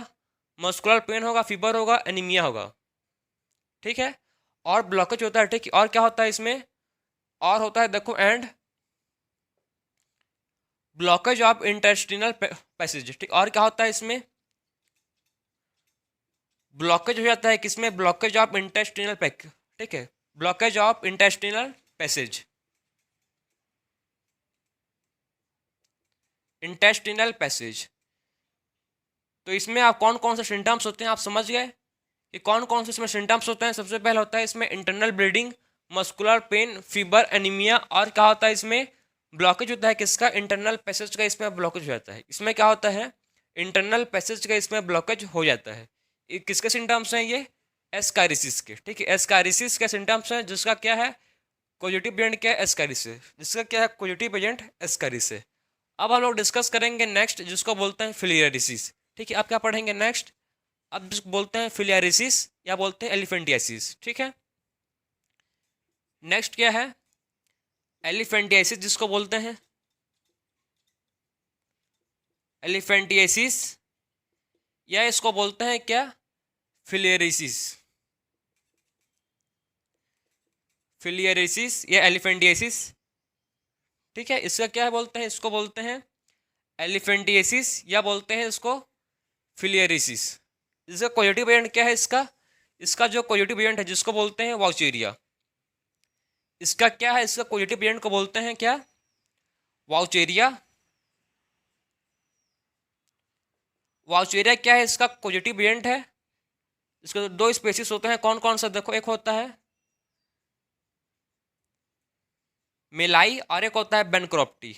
मस्कुलर पेन होगा, फीवर होगा, एनीमिया होगा, ठीक है। और ब्लॉकेज होता है, ठीक। और क्या होता है इसमें, और होता है देखो, and blockage of intestinal passage, ठीक। और क्या होता है इसमें, ब्लॉकेज हो जाता है किसमें, ब्लॉकेज ऑफ इंटेस्टिनल पैक, ठीक है, blockage of intestinal passage, intestinal passage. तो इसमें आप कौन कौन से सिम्टम्स होते हैं आप समझ गए कि कौन कौन से इसमें सिम्टम्स होते हैं। सबसे पहले होता है इसमें internal bleeding, muscular pain, fever, anaemia. और क्या होता है इसमें, ब्लॉकेज होता है किसका, इंटरनल पैसेज का, इसमें ब्लॉकेज हो जाता है। इसमें क्या होता है, इंटरनल पैसेज का इसमें ब्लॉकेज हो जाता है। ये किसके सिम्टम्स हैं, ये एस्कारिसिस के, ठीक है। एस्कारिसिस के सिम्टम्स हैं, जिसका क्या है पॉजिटिव एजेंट, क्या है, एस्कारिस है। जिसका क्या है पॉजिटिव एजेंट, एस्कारिस है। अब हम लोग डिस्कस करेंगे नेक्स्ट, जिसको बोलते हैं फिलियरिसिस, ठीक है। आप क्या पढ़ेंगे नेक्स्ट, अब जिसको बोलते हैं फिलियरिसिस या बोलते हैं एलिफेंटियासिस, ठीक है। नेक्स्ट क्या है, एलिफेंटियासिस जिसको बोलते हैं, एलिफेंटियासिस, या इसको बोलते हैं क्या, फिलियरिसिस। फिलियरिसिस या एलिफेंटियासिस, ठीक है। इसका क्या बोलते हैं, इसको बोलते हैं एलिफेंटियासिस या बोलते हैं इसको फिलियरिसिस। इसका पॉजिटिव एजेंट क्या है, इसका इसका जो पॉजिटिव एजेंट है जिसको बोलते हैं वाउचेरिया। इसका क्या है, इसका पॉजिटिव एजेंट को बोलते हैं क्या, वाउचेरिया। वाउचेरिया क्या है, इसका पॉजिटिव एजेंट है। इसके दो स्पेसिस होते हैं, कौन कौन सा देखो, एक होता है मेलाई और एक होता है बेनक्रॉप्टी।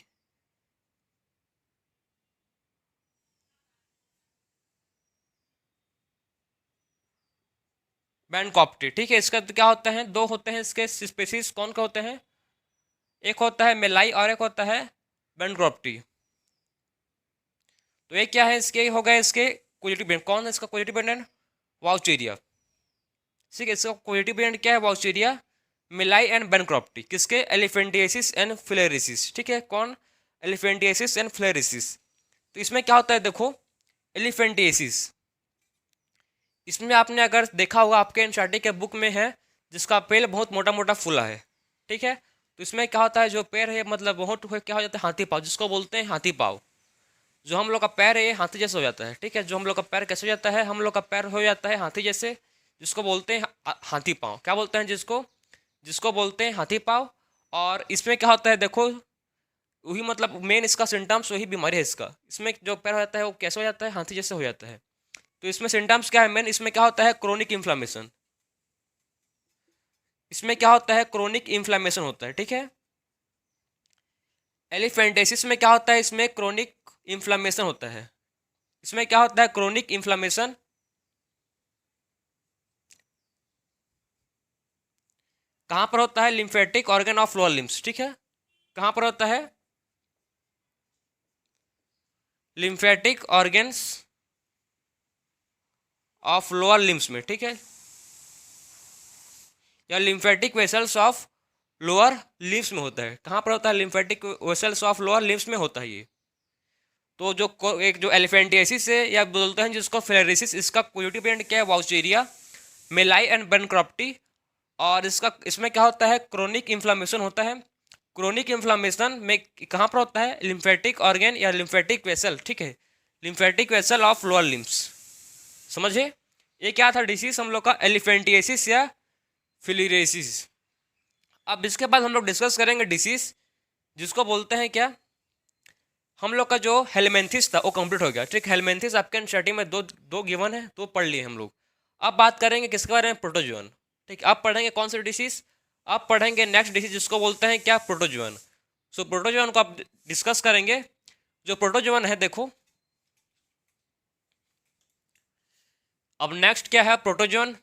बैनकॉप्टी, ठीक है। इसका तो क्या होता है, दो होते हैं इसके स्पीसीज, कौन के होते हैं, एक होता है मेलाई और एक होता है बैनक्रॉप्टी। तो ये क्या है, इसके हो गए इसके क्वॉलिटी ब्रांड, कौन है इसका क्वॉलिटी ब्रांड, वाउचेरिया। ठीक है, इसका क्वॉलिटी ब्रांड क्या है, वाउचेरिया, मिलाई एंड बैनक्रॉप्टी, किसके, एलिफेंटिएसिस एंड फ्लेरिसिस। ठीक है, कौन, एलिफेंटिएसिस एंड फ्लेरिसिस। तो इसमें क्या होता है देखो, एलिफेंटिएसिस, इसमें आपने अगर देखा होगा आपके एनसीईआरटी के बुक में है, जिसका पेड़ बहुत मोटा मोटा फूला है। ठीक है, तो इसमें क्या होता है, जो पेड़ है मतलब बहुत क्या हो जाता है, हाथी पाँव, जिसको बोलते हैं हाथी पाँव। जो हम लोग का पैर है ये हाथी जैसे हो जाता है। ठीक है, जो हम लोग का पैर कैसे हो जाता है, हम लोग का पैर हो जाता है हाथी जैसे, जिसको बोलते हैं हाथी पाँव। क्या बोलते हैं जिसको, जिसको बोलते हैं हाथी पाँव। और इसमें क्या होता है देखो, वही मतलब मेन इसका सिम्टम्स वही बीमारी है इसका। इसमें जो पैर हो जाता है वो कैसे हो जाता है, हाथी जैसे हो जाता है। तो इसमें सिम्टम्स क्या है मेन, इसमें क्या होता है, क्रोनिक इन्फ्लामेशन। इसमें क्या होता है, क्रोनिक इन्फ्लामेशन होता है। ठीक है, एलिफेंटेसिस में क्या होता है, इसमें क्रोनिक इन्फ्लामेशन होता है। इसमें क्या होता है, क्रोनिक इन्फ्लामेशन। कहाँ पर होता है, lymphatic organ of lower limbs. ठीक है, कहाँ पर होता है, lymphatic organs of lower limbs में। ठीक है, या lymphatic vessels of lower limbs में होता है। कहाँ पर होता है, lymphatic vessels of lower limbs में होता है ये। तो जो एक जो एलिफेंटियासिस है या बोलते हैं जिसको फ्लेरिसिस, इसका क्वॉलिटी ब्रांड क्या है, वाउचेरिया, मेलाई एंड बैनक्रॉप्टी। और इसका इसमें क्या होता है, क्रोनिक इन्फ्लामेशन होता है। क्रोनिक इन्फ्लामेशन में कहाँ पर होता है, लिम्फेटिक ऑर्गन या लिम्फेटिक वेसल। ठीक है, lymphatic vessel of lower limbs. समझे, ये क्या था डिसीज हम लोग का, एलिफेंटियासिस या फिलिरेसिस। अब इसके बाद हम लोग डिस्कस करेंगे डिसीज जिसको बोलते हैं क्या, हम लोग का जो हेलमेंथिस था वो कंप्लीट हो गया। ठीक, हेलमेंथिस आपके एनसीईआरटी में दो दो गिवन है, तो पढ़ लिए हम लोग। अब बात करेंगे किसके बारे में, प्रोटोजोन। ठीक, अब पढ़ेंगे कौन सी डिसीज, अब पढ़ेंगे नेक्स्ट डिसीज जिसको बोलते हैं क्या, प्रोटोजोन। सो प्रोटोजोन को आप डिस्कस करेंगे। जो प्रोटोजोन है देखो, अब नेक्स्ट क्या है, प्रोटोजोन।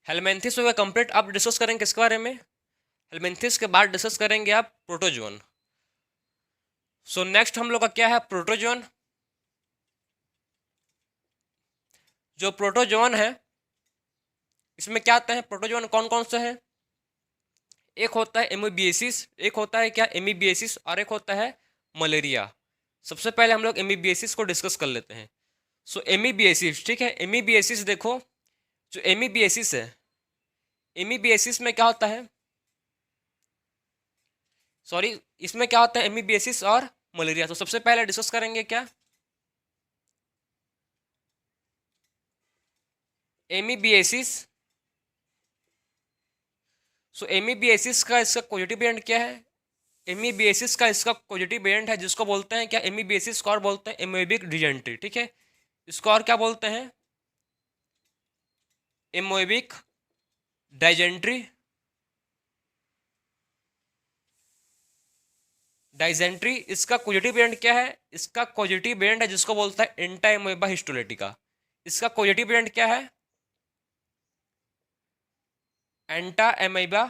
हेलमेंथिस हो गया कंप्लीट। अब डिस्कस करेंगे किसके बारे में, हेलमेंथिस के बाद डिस्कस करेंगे आप प्रोटोजोन। सो नेक्स्ट हम लोग का क्या है, प्रोटोजोन। जो प्रोटोजोन है इसमें क्या आते हैं, प्रोटोजोन कौन कौन से हैं, एक होता है एमीबिएसिस, एक होता है क्या, एमीबिएसिस, और एक होता है मलेरिया। सबसे पहले हम लोग एमीबिएसिस को डिस्कस कर लेते हैं। सो एमीबिएसिस, ठीक है, एमीबिएसिस देखो, जो एमीबिएसिस है, एमीबिएसिस में क्या होता है, सॉरी, इसमें क्या होता है, एमीबिएसिस और मलेरिया। तो सबसे पहले डिस्कस करेंगे क्या, एमीबिएसिस। सो एमीबिएसिस का इसका पॉजिटिव वेरिएंट क्या है, एमीबिएसिस का इसका पॉजिटिव वेरिएंट है जिसको बोलते हैं क्या, एमीबिएसिस को और बोलते हैं एमोएबिक डिजेंट्री। ठीक है, इसको और क्या बोलते हैं, एमोएबिक डाइजेंट्री, डाइजेंट्री। इसका पॉजिटिव वेरिएंट क्या है, इसका पॉजिटिव वेरिएंट है जिसको बोलता है एंटा एमोएबा हिस्टोलेटिका। इसका पॉजिटिव वेरिएंट क्या है, एंटा एमोएबा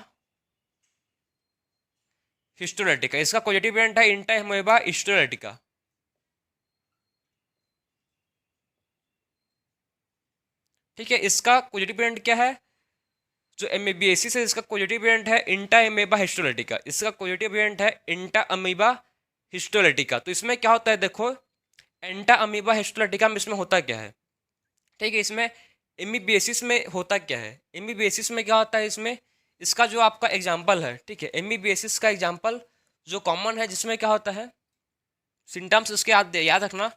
हिस्टोलेटिका। इसका पॉजिटिव वेरिएंट है एंटा एमोएबा हिस्टोलेटिका। ठीक है, इसका पॉजिटिव वेरिएंट क्या है, जो एमीबिएसिस है इसका पॉजिटिव वेरिएंट है इंटा एमेबा हिस्टोलेटिका। इसका पॉजिटिव वेरिएंट है इंटा अमीबा हिस्टोलेटिका। तो इसमें क्या होता है देखो, एंटा अमीबा हिस्टोलेटिका में इसमें होता क्या है, ठीक है, इसमें एमीबिएसिस में होता क्या है, एमीबिएसिस में क्या होता है, इसमें इसका जो आपका एग्जाम्पल है, ठीक है, एमीबिएसिस का एग्जाम्पल जो कॉमन है जिसमें क्या होता है, सिम्टम्स इसके याद रखना,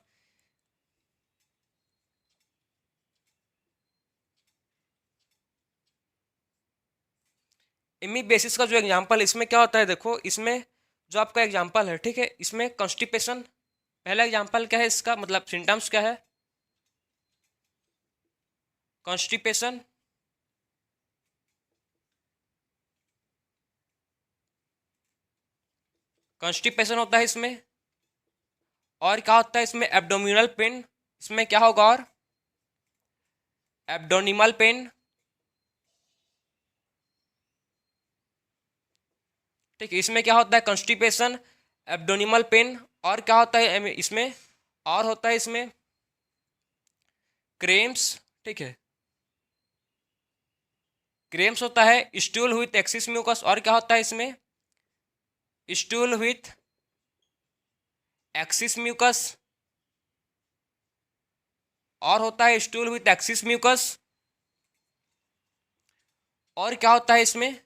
एमीबिएसिस का जो एग्जाम्पल इसमें क्या होता है देखो, इसमें जो आपका एग्जाम्पल है, ठीक है, इसमें कॉन्स्टिपेशन पहला एग्जाम्पल क्या है, इसका मतलब सिम्टम्स क्या है, कॉन्स्टिपेशन, कॉन्स्टिपेशन होता है इसमें। और क्या होता है इसमें एब्डोमिनल पेन, इसमें क्या होगा और एब्डोनिमल पेन, ठीक है। इसमें क्या होता है कॉन्स्टिपेशन, एब्डोनिमल पेन, और क्या होता है इसमें, और होता है इसमें क्रेम्स, ठीक है, क्रेम्स होता है, स्टूल विथ एक्सिस म्यूकस, और क्या होता है इसमें स्टूल विथ एक्सिस म्यूकस, और होता है स्टूल विथ एक्सिस म्यूकस, और क्या होता है इसमें,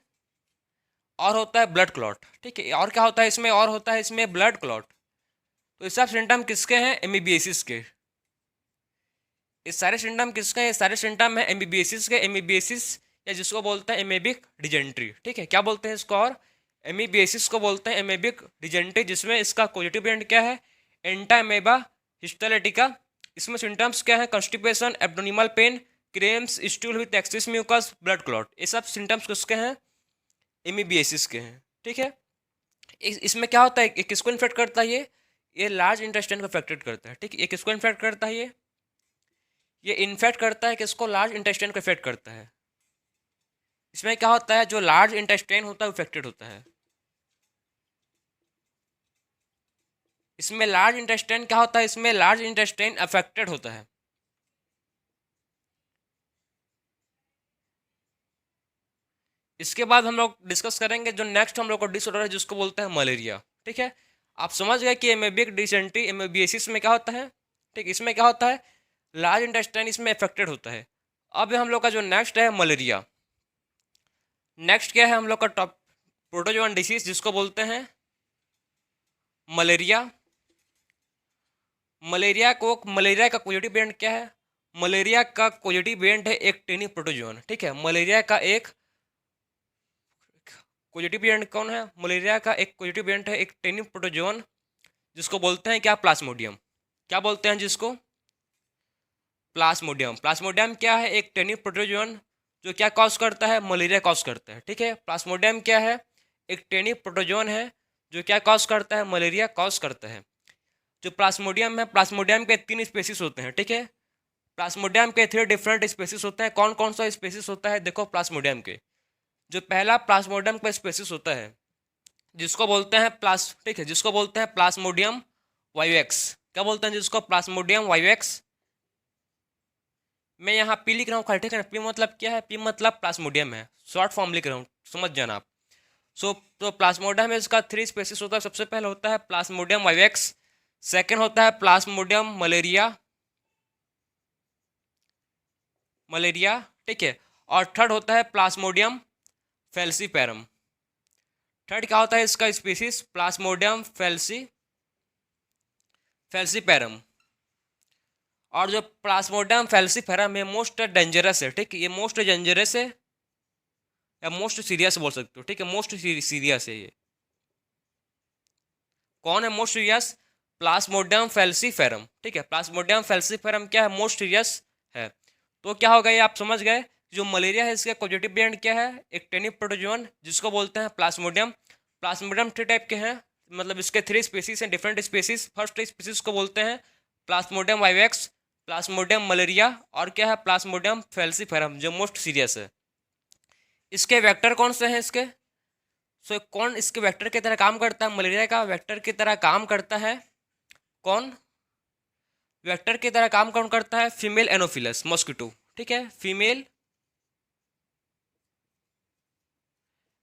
और होता है ब्लड क्लॉट, ठीक है। और क्या होता है इसमें, और होता है इसमें ब्लड क्लॉट। तो ये सब सिम्टम किसके हैं, एमीबिएसिस के। ये सारे सिम्टम किसके हैं, ये सारे सिम्टम है एमीबिएसिस के। एमीबिएसिस या जिसको बोलते हैं एमेबिक डिजेंट्री, ठीक है। क्या बोलते हैं इसको, और एमीबिएसिस को बोलते हैं एमेबिक डिजेंट्री, जिसमें इसका कोजेटिव एंड क्या है, एंटामेबा हिस्टोलिटिका। इसमें सिम्टम्स क्या है, constipation, abdominal pain, cramps, stool with excess mucus, blood clot. ये सब सिम्टम्स किसके हैं, एमीबिएसिस के हैं, ठीक है। इसमें क्या होता है, ये किसको इन्फेक्ट करता है, ये लार्ज इंटेस्टाइन को इफेक्टेड करता है, ठीक है। ये किसको इन्फेक्ट करता है, ये इन्फेक्ट करता है किसको, लार्ज इंटेस्टाइन को इफेक्ट करता है। इसमें क्या होता है, जो लार्ज इंटेस्टाइन होता है इफेक्टेड होता है। इसमें लार्ज इंटेस्टाइन क्या होता है, इसमें लार्ज इंटेस्टाइन अफेक्टेड होता है। इसके बाद हम लोग डिस्कस करेंगे जो नेक्स्ट हम लोग को डिसऑर्डर है, जिसको बोलते हैं मलेरिया, ठीक है। आप समझ गए कि एमेबिक डिसेंट्री एमेबिएसिस में क्या होता है, ठीक। इसमें क्या होता है, लार्ज इंटेस्टाइन इसमें अफेक्टेड होता है। अब हम लोग का जो नेक्स्ट है मलेरिया। नेक्स्ट क्या है हम लोग का टॉप, प्रोटोजोअन डिसीज जिसको बोलते हैं मलेरिया। मलेरिया का पॉजिटिव वेरिएंट क्या है, मलेरिया का पॉजिटिव वेरिएंट है एक टेनी प्रोटोजोन, ठीक है। मलेरिया का एक पॉजिटिव वेरिएंट कौन है, मलेरिया का एक पॉजिटिव वेरिएंट है एक टेनी प्रोटोजोन, जिसको बोलते हैं क्या, प्लाज्मोडियम। क्या बोलते हैं जिसको, प्लाज्मोडियम। प्लाज्मोडियम क्या है, एक टेनी प्रोटोजोन जो क्या कॉज करता है, मलेरिया कॉज करता है, ठीक है। प्लाज्मोडियम क्या है, एक टेनी प्रोटोजोन है जो क्या कॉज करता है, मलेरिया कॉज करता है। जो प्लाज्मोडियम है, प्लाज्मोडियम के 3 स्पेसिस होते हैं, ठीक है। प्लाज्मोडियम के 3 डिफरेंट स्पेसिस होते हैं। कौन कौन सा स्पेसिस होता है, देखो प्लाज्मोडियम के, जो पहला प्लाज्मोडियम का स्पेसिस होता है जिसको बोलते हैं ठीक है, जिसको बोलते हैं प्लाज्मोडियम वाइवेक्स। क्या बोलते हैं जिसको, प्लाज्मोडियम वाइवेक्स। मैं यहाँ पी लिख रहा हूँ खाली, ठीक है ना। पी मतलब क्या है, पी मतलब प्लाज्मोडियम है, शॉर्ट फॉर्म लिख रहा हूँ, समझ जाना आप। तो प्लाज्मोडियम में इसका 3 स्पेसिस होता है। सबसे पहले होता है प्लाज्मोडियम वाइवेक्स, सेकेंड होता है प्लाज्मोडियम मलेरिया, ठीक है। और थर्ड होता है प्लाज्मोडियम फेल्सीपेरम। थर्ड क्या होता है इसका स्पीसीज, प्लाज्मोडियम फेल्सीपेरम। और जो प्लाज्मोडियम फेल्सीपेरम है मोस्ट डेंजरस है, ठीक है। ये मोस्ट डेंजरस है या मोस्ट सीरियस बोल सकते हो, ठीक है। मोस्ट सीरियस है ये। कौन है मोस्ट सीरियस, प्लाज्मोडियम फेल्सीपेरम, ठीक है। प्लाज्मोडियम फेल्सीपेरम क्या है, मोस्ट सीरियस है। तो क्या होगा ये आप समझ गए, जो मलेरिया है इसका पॉजिटिव वेरिएंट क्या है, एक टेनी प्रोटोजोन जिसको बोलते हैं प्लाज्मोडियम। प्लाज्मोडियम 3 टाइप के हैं, मतलब इसके 3 स्पीसीज हैं, डिफरेंट स्पीसीज। फर्स्ट स्पीसीज को बोलते हैं प्लाज्मोडियम वाइवेक्स, प्लाज्मोडियम मलेरिया, और क्या है प्लाज्मोडियम फेल्सीपेरम जो मोस्ट सीरियस है। इसके वेक्टर कौन से हैं इसके, कौन इसके वेक्टर की तरह काम करता है, मलेरिया का वेक्टर की तरह काम करता है कौन, वेक्टर की तरह काम कौन करता है, फीमेल एनोफिलस मॉस्किटो, ठीक है। Female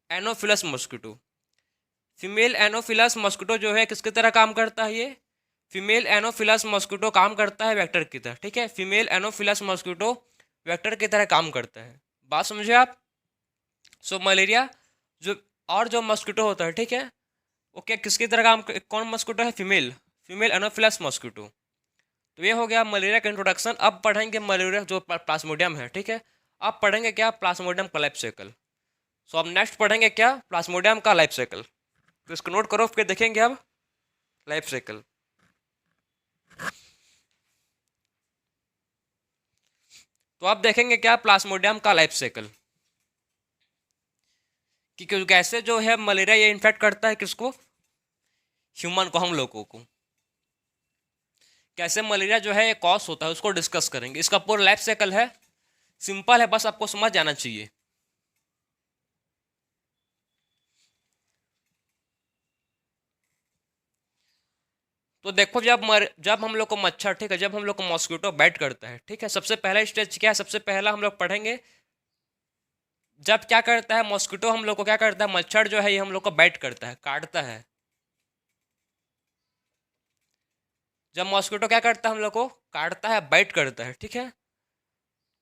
Anopheles mosquito, female Anopheles mosquito जो है किसकी तरह काम करता है, ये फीमेल एनोफिलस मॉस्किटो काम करता है वेक्टर की तरह, ठीक है। फीमेल एनोफिलस मॉस्किटो वेक्टर की तरह काम करता है, बात समझे आप। मलेरिया जो, और जो मॉस्किटो होता है, ठीक है, वो क्या किसकी तरह काम, कौन मॉस्किटो है, फीमेल फीमेल एनोफिलस मॉस्किटो। तो ये हो गया मलेरिया का इंट्रोडक्शन। अब पढ़ेंगे मलेरिया जो प्लाज्मोडियम है, ठीक है। अब पढ़ेंगे क्या, प्लाज्मोडियम का लाइफ साइकिल। अब नेक्स्ट पढ़ेंगे क्या, प्लाज्मोडियम का लाइफ साइकिल। तो इसको नोट करो, फिर देखेंगे अब लाइफ साइकिल। तो अब देखेंगे क्या, प्लाज्मोडियम का लाइफ साइकिल, कि कैसे जो है मलेरिया ये इन्फेक्ट करता है किसको, ह्यूमन को, हम लोगों को। कैसे मलेरिया जो है कॉज होता है उसको डिस्कस करेंगे। इसका पूरा लाइफ साइकिल है, सिंपल है, बस आपको समझ जाना चाहिए। तो देखो जब हम लोग को मच्छर, ठीक है, जब हम लोग को मॉस्किटो बाइट करता है, ठीक है, सबसे पहला स्टेज क्या है, सबसे पहला हम लोग पढ़ेंगे जब क्या करता है मॉस्किटो हम लोग को क्या करता है, मच्छर जो है ये हम लोग को बाइट करता है, काटता है। जब मॉस्किटो क्या करता है हम लोग को काटता है, बाइट करता है, ठीक है,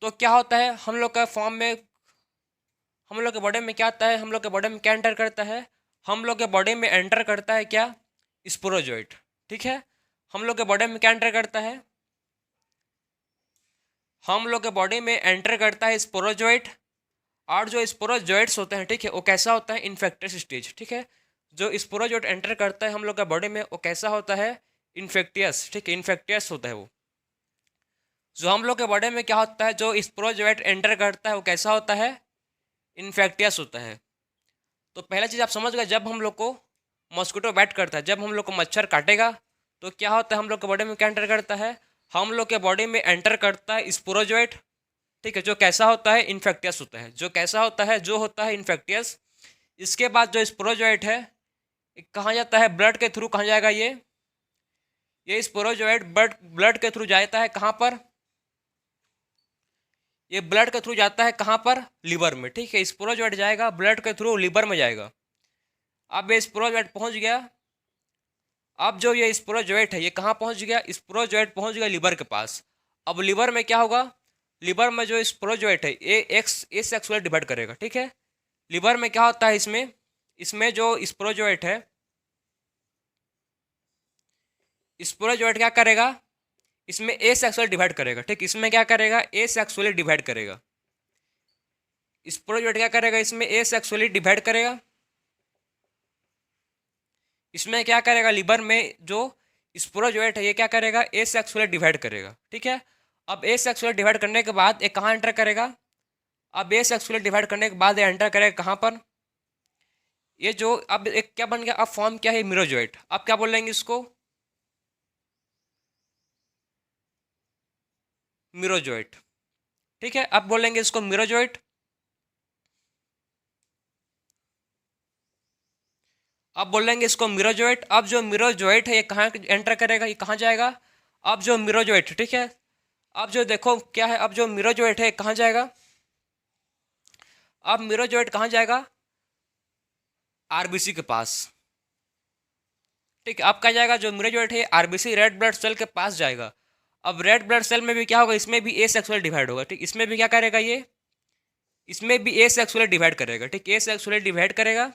तो क्या होता है हम लोग का फॉर्म में, हम लोग के बॉडी में क्या आता है, हम लोग के बॉडी में क्या एंटर करता है, हम लोग के बॉडी में एंटर करता है क्या, स्पोरोजोइट, ठीक है। हम लोग के बॉडी में क्या एंटर करता है, हम लोग के बॉडी में एंटर करता है स्पोरोजोइट। और जो स्पोरोजोइट्स होते हैं, ठीक है, वो कैसा होता है, इन्फेक्टियस स्टेज, ठीक है। जो स्पोरोजोइट एंटर करता है हम लोग के बॉडी में वो कैसा होता है, इन्फेक्टियस, ठीक है, इन्फेक्टियस होता है वो। जो हम लोग के बॉडी में क्या होता है, जो स्पोरोजोइट एंटर करता है वो कैसा होता है, इन्फेक्टियस होता है। तो पहला चीज़ आप समझ गए, जब हम लोग को मॉस्किटो बाइट करता है, जब हम लोग को मच्छर काटेगा तो क्या होता है, हम लोग के बॉडी में क्या एंटर करता है, हम लोग के बॉडी में एंटर करता है स्पोरोजोइट, ठीक है, जो कैसा होता है, इन्फेक्टियस होता है, जो कैसा होता है, जो होता है इन्फेक्टियस। इसके बाद जो स्पोरोजोइट है कहाँ जाता है, ब्लड के थ्रू कहाँ जाएगा, ये स्पोरोजोइट ब्लड के थ्रू जाता है कहाँ पर, ये ब्लड के थ्रू जाता है कहाँ पर, लीवर में, ठीक है। स्पोरोजोइट जाएगा ब्लड के थ्रू लीवर में जाएगा। अब ये स्पोरोजोइट पहुँच गया, अब जो ये स्पोरोजोइट है ये कहाँ पहुँच गया, स्पोरोजोइट पहुँच गया लीवर के पास। अब लीवर में क्या होगा, लीवर में जो स्पोरोजोइट है ये ए सेक्सुअली डिवाइड करेगा, ठीक है। लीवर में क्या होता है, इसमें इसमें जो स्पोरोजोइट है, स्पोरोजोइट क्या करेगा, इसमें ए सेक्सुअली डिवाइड करेगा, ठीक, इसमें क्या करेगा, ए सेक्सुअली डिवाइड करेगा। स्पोरोजोइट क्या करेगा, इसमें ए सेक्सुअली डिवाइड करेगा। इसमें क्या करेगा, लीवर में जो स्पोरोजोइट है ये क्या करेगा, ए सेक्सुअली डिवाइड करेगा, ठीक है। अब ए सेक्सुअली डिवाइड करने के बाद ये कहाँ एंटर करेगा, अब ए सेक्सुअली डिवाइड करने के बाद ये एंटर करेगा कहाँ पर, ये जो अब एक क्या बन गया, अब फॉर्म क्या है, मिरोजोइट। अब क्या बोलेंगे इसको, मिरोजोइट, ठीक है। अब बोलेंगे इसको मिरोजोइट। अब बोलेंगे इसको मिरोजोइट। अब जो मिरोजोइट है ये कहाँ एंटर करेगा, ये कहाँ जाएगा, अब जो मिरोजोइट, ठीक है, अब जो देखो क्या है, अब जो मिरोजोइट है कहाँ जाएगा, अब मिरोजोइट कहाँ जाएगा, आरबीसी के पास, ठीक है। अब क्या जाएगा, जो मिरोजोइट है आरबीसी रेड ब्लड सेल के पास जाएगा। अब रेड ब्लड सेल में भी क्या होगा, इसमें भी ए सेक्सुअल डिवाइड होगा, ठीक, इसमें भी क्या करेगा ये, इसमें भी ए सेक्सुअल डिवाइड करेगा, ठीक, ए सेक्सुअल डिवाइड करेगा।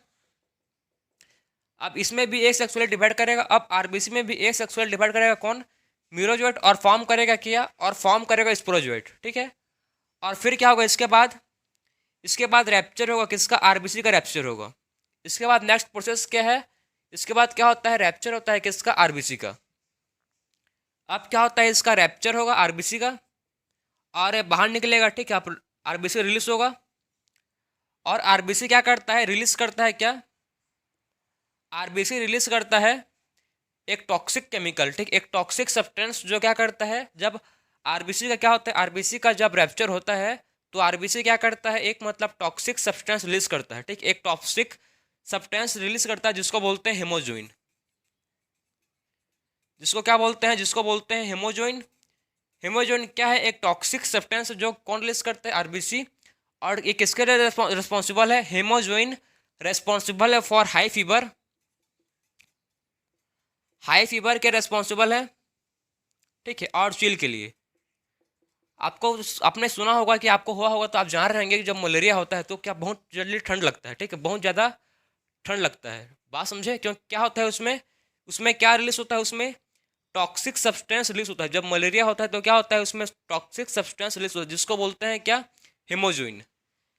अब इसमें भी ए सेक्सुअल डिवाइड करेगा, अब आरबीसी में भी ए सेक्सुअल डिवाइड करेगा, कौन, मिरोजोइट, और फॉर्म करेगा क्या, और फॉर्म करेगा स्पोरोजोइट, ठीक है। और फिर क्या होगा, इसके बाद रैप्चर होगा किसका, आरबीसी का रैप्चर होगा। इसके बाद नेक्स्ट प्रोसेस क्या है, इसके बाद क्या होता है, रैप्चर होता है किसका, आरबीसी का। अब क्या होता है, इसका रैप्चर होगा आरबीसी का और ये बाहर निकलेगा, ठीक है, आरबीसी रिलीज होगा। और आरबीसी क्या करता है, रिलीज करता है क्या, आरबीसी रिलीज करता है एक टॉक्सिक केमिकल, ठीक, एक टॉक्सिक सब्सटेंस, जो क्या करता है, जब आरबीसी का क्या होता है, आरबीसी का जब रैप्चर होता है तो आरबीसी क्या करता है, एक मतलब टॉक्सिक सब्सटेंस रिलीज करता है, ठीक, एक टॉक्सिक सब्सटेंस रिलीज करता है जिसको बोलते हैं हेमोजोइन, जिसको क्या बोलते हैं, जिसको बोलते हैं हेमोजोइन। हेमोजोइन क्या है, एक टॉक्सिक सब्सटेंस जो कौन रिलीज करता है, आरबीसी। और ये किसके लिए रिस्पॉन्सिबल है, हेमोजोइन रेस्पॉन्सिबल है for high fever, high fever के रेस्पॉन्सिबल है, ठीक है, और चील के लिए। आपको आपने सुना होगा कि आपको हुआ होगा तो आप जान रहेंगे कि जब मलेरिया होता है तो क्या बहुत जल्दी ठंड लगता है, ठीक है, बहुत ज़्यादा ठंड लगता है। बात समझे, क्यों क्या होता है उसमें, उसमें क्या रिलीज होता है, उसमें टॉक्सिक सब्सटेंस रिलीज होता है। जब मलेरिया होता है तो क्या होता है, उसमें टॉक्सिक सब्सटेंस रिलीज होता है जिसको बोलते हैं क्या, हेमोजोइन।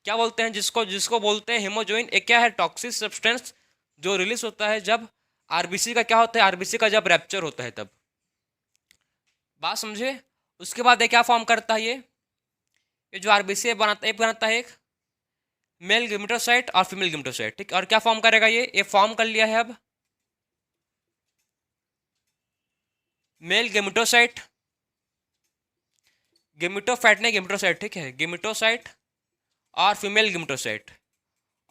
क्या बोलते हैं, जिसको जिसको बोलते हैं हेमोजोइन। एक क्या है, टॉक्सिक सब्सटेंस जो रिलीज होता है जब आरबीसी का क्या होता है, आरबीसी का जब रैप्चर होता है तब। बात समझे। उसके बाद ये क्या फॉर्म करता है, ये जो आरबीसी बनाता है एक मेल गिमेटोसाइट और फीमेल गिमेटोसाइट, ठीक, और क्या फॉर्म करेगा, ये फॉर्म कर लिया है अब मेल गेमिटोसाइट, गेमिटोफैट नहीं गेमिटोसाइट, ठीक है, गेमिटोसाइट और फीमेल गेमिटोसाइट।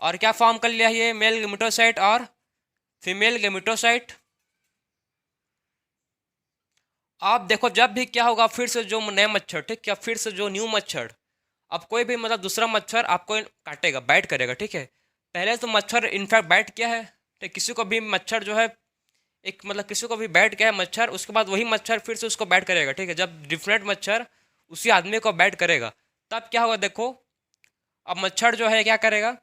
और क्या फॉर्म कर लिया ये मेल गेमिटोसाइट और फीमेल गेमिटोसाइट। आप देखो जब भी क्या होगा, फिर से जो नए मच्छर, ठीक है, फिर से जो न्यू मच्छर, अब कोई भी मतलब दूसरा मच्छर आपको काटेगा, बाइट करेगा, ठीक है। पहले तो मच्छर इनफैक्ट बाइट किया है, ठीक, किसी को भी मच्छर जो है एक मतलब किसी को भी बैठ गया है मच्छर, उसके बाद वही मच्छर फिर से उसको बैट करेगा, ठीक है। जब डिफरेंट मच्छर उसी आदमी को बैट करेगा तब क्या होगा देखो, अब मच्छर जो है क्या करेगा,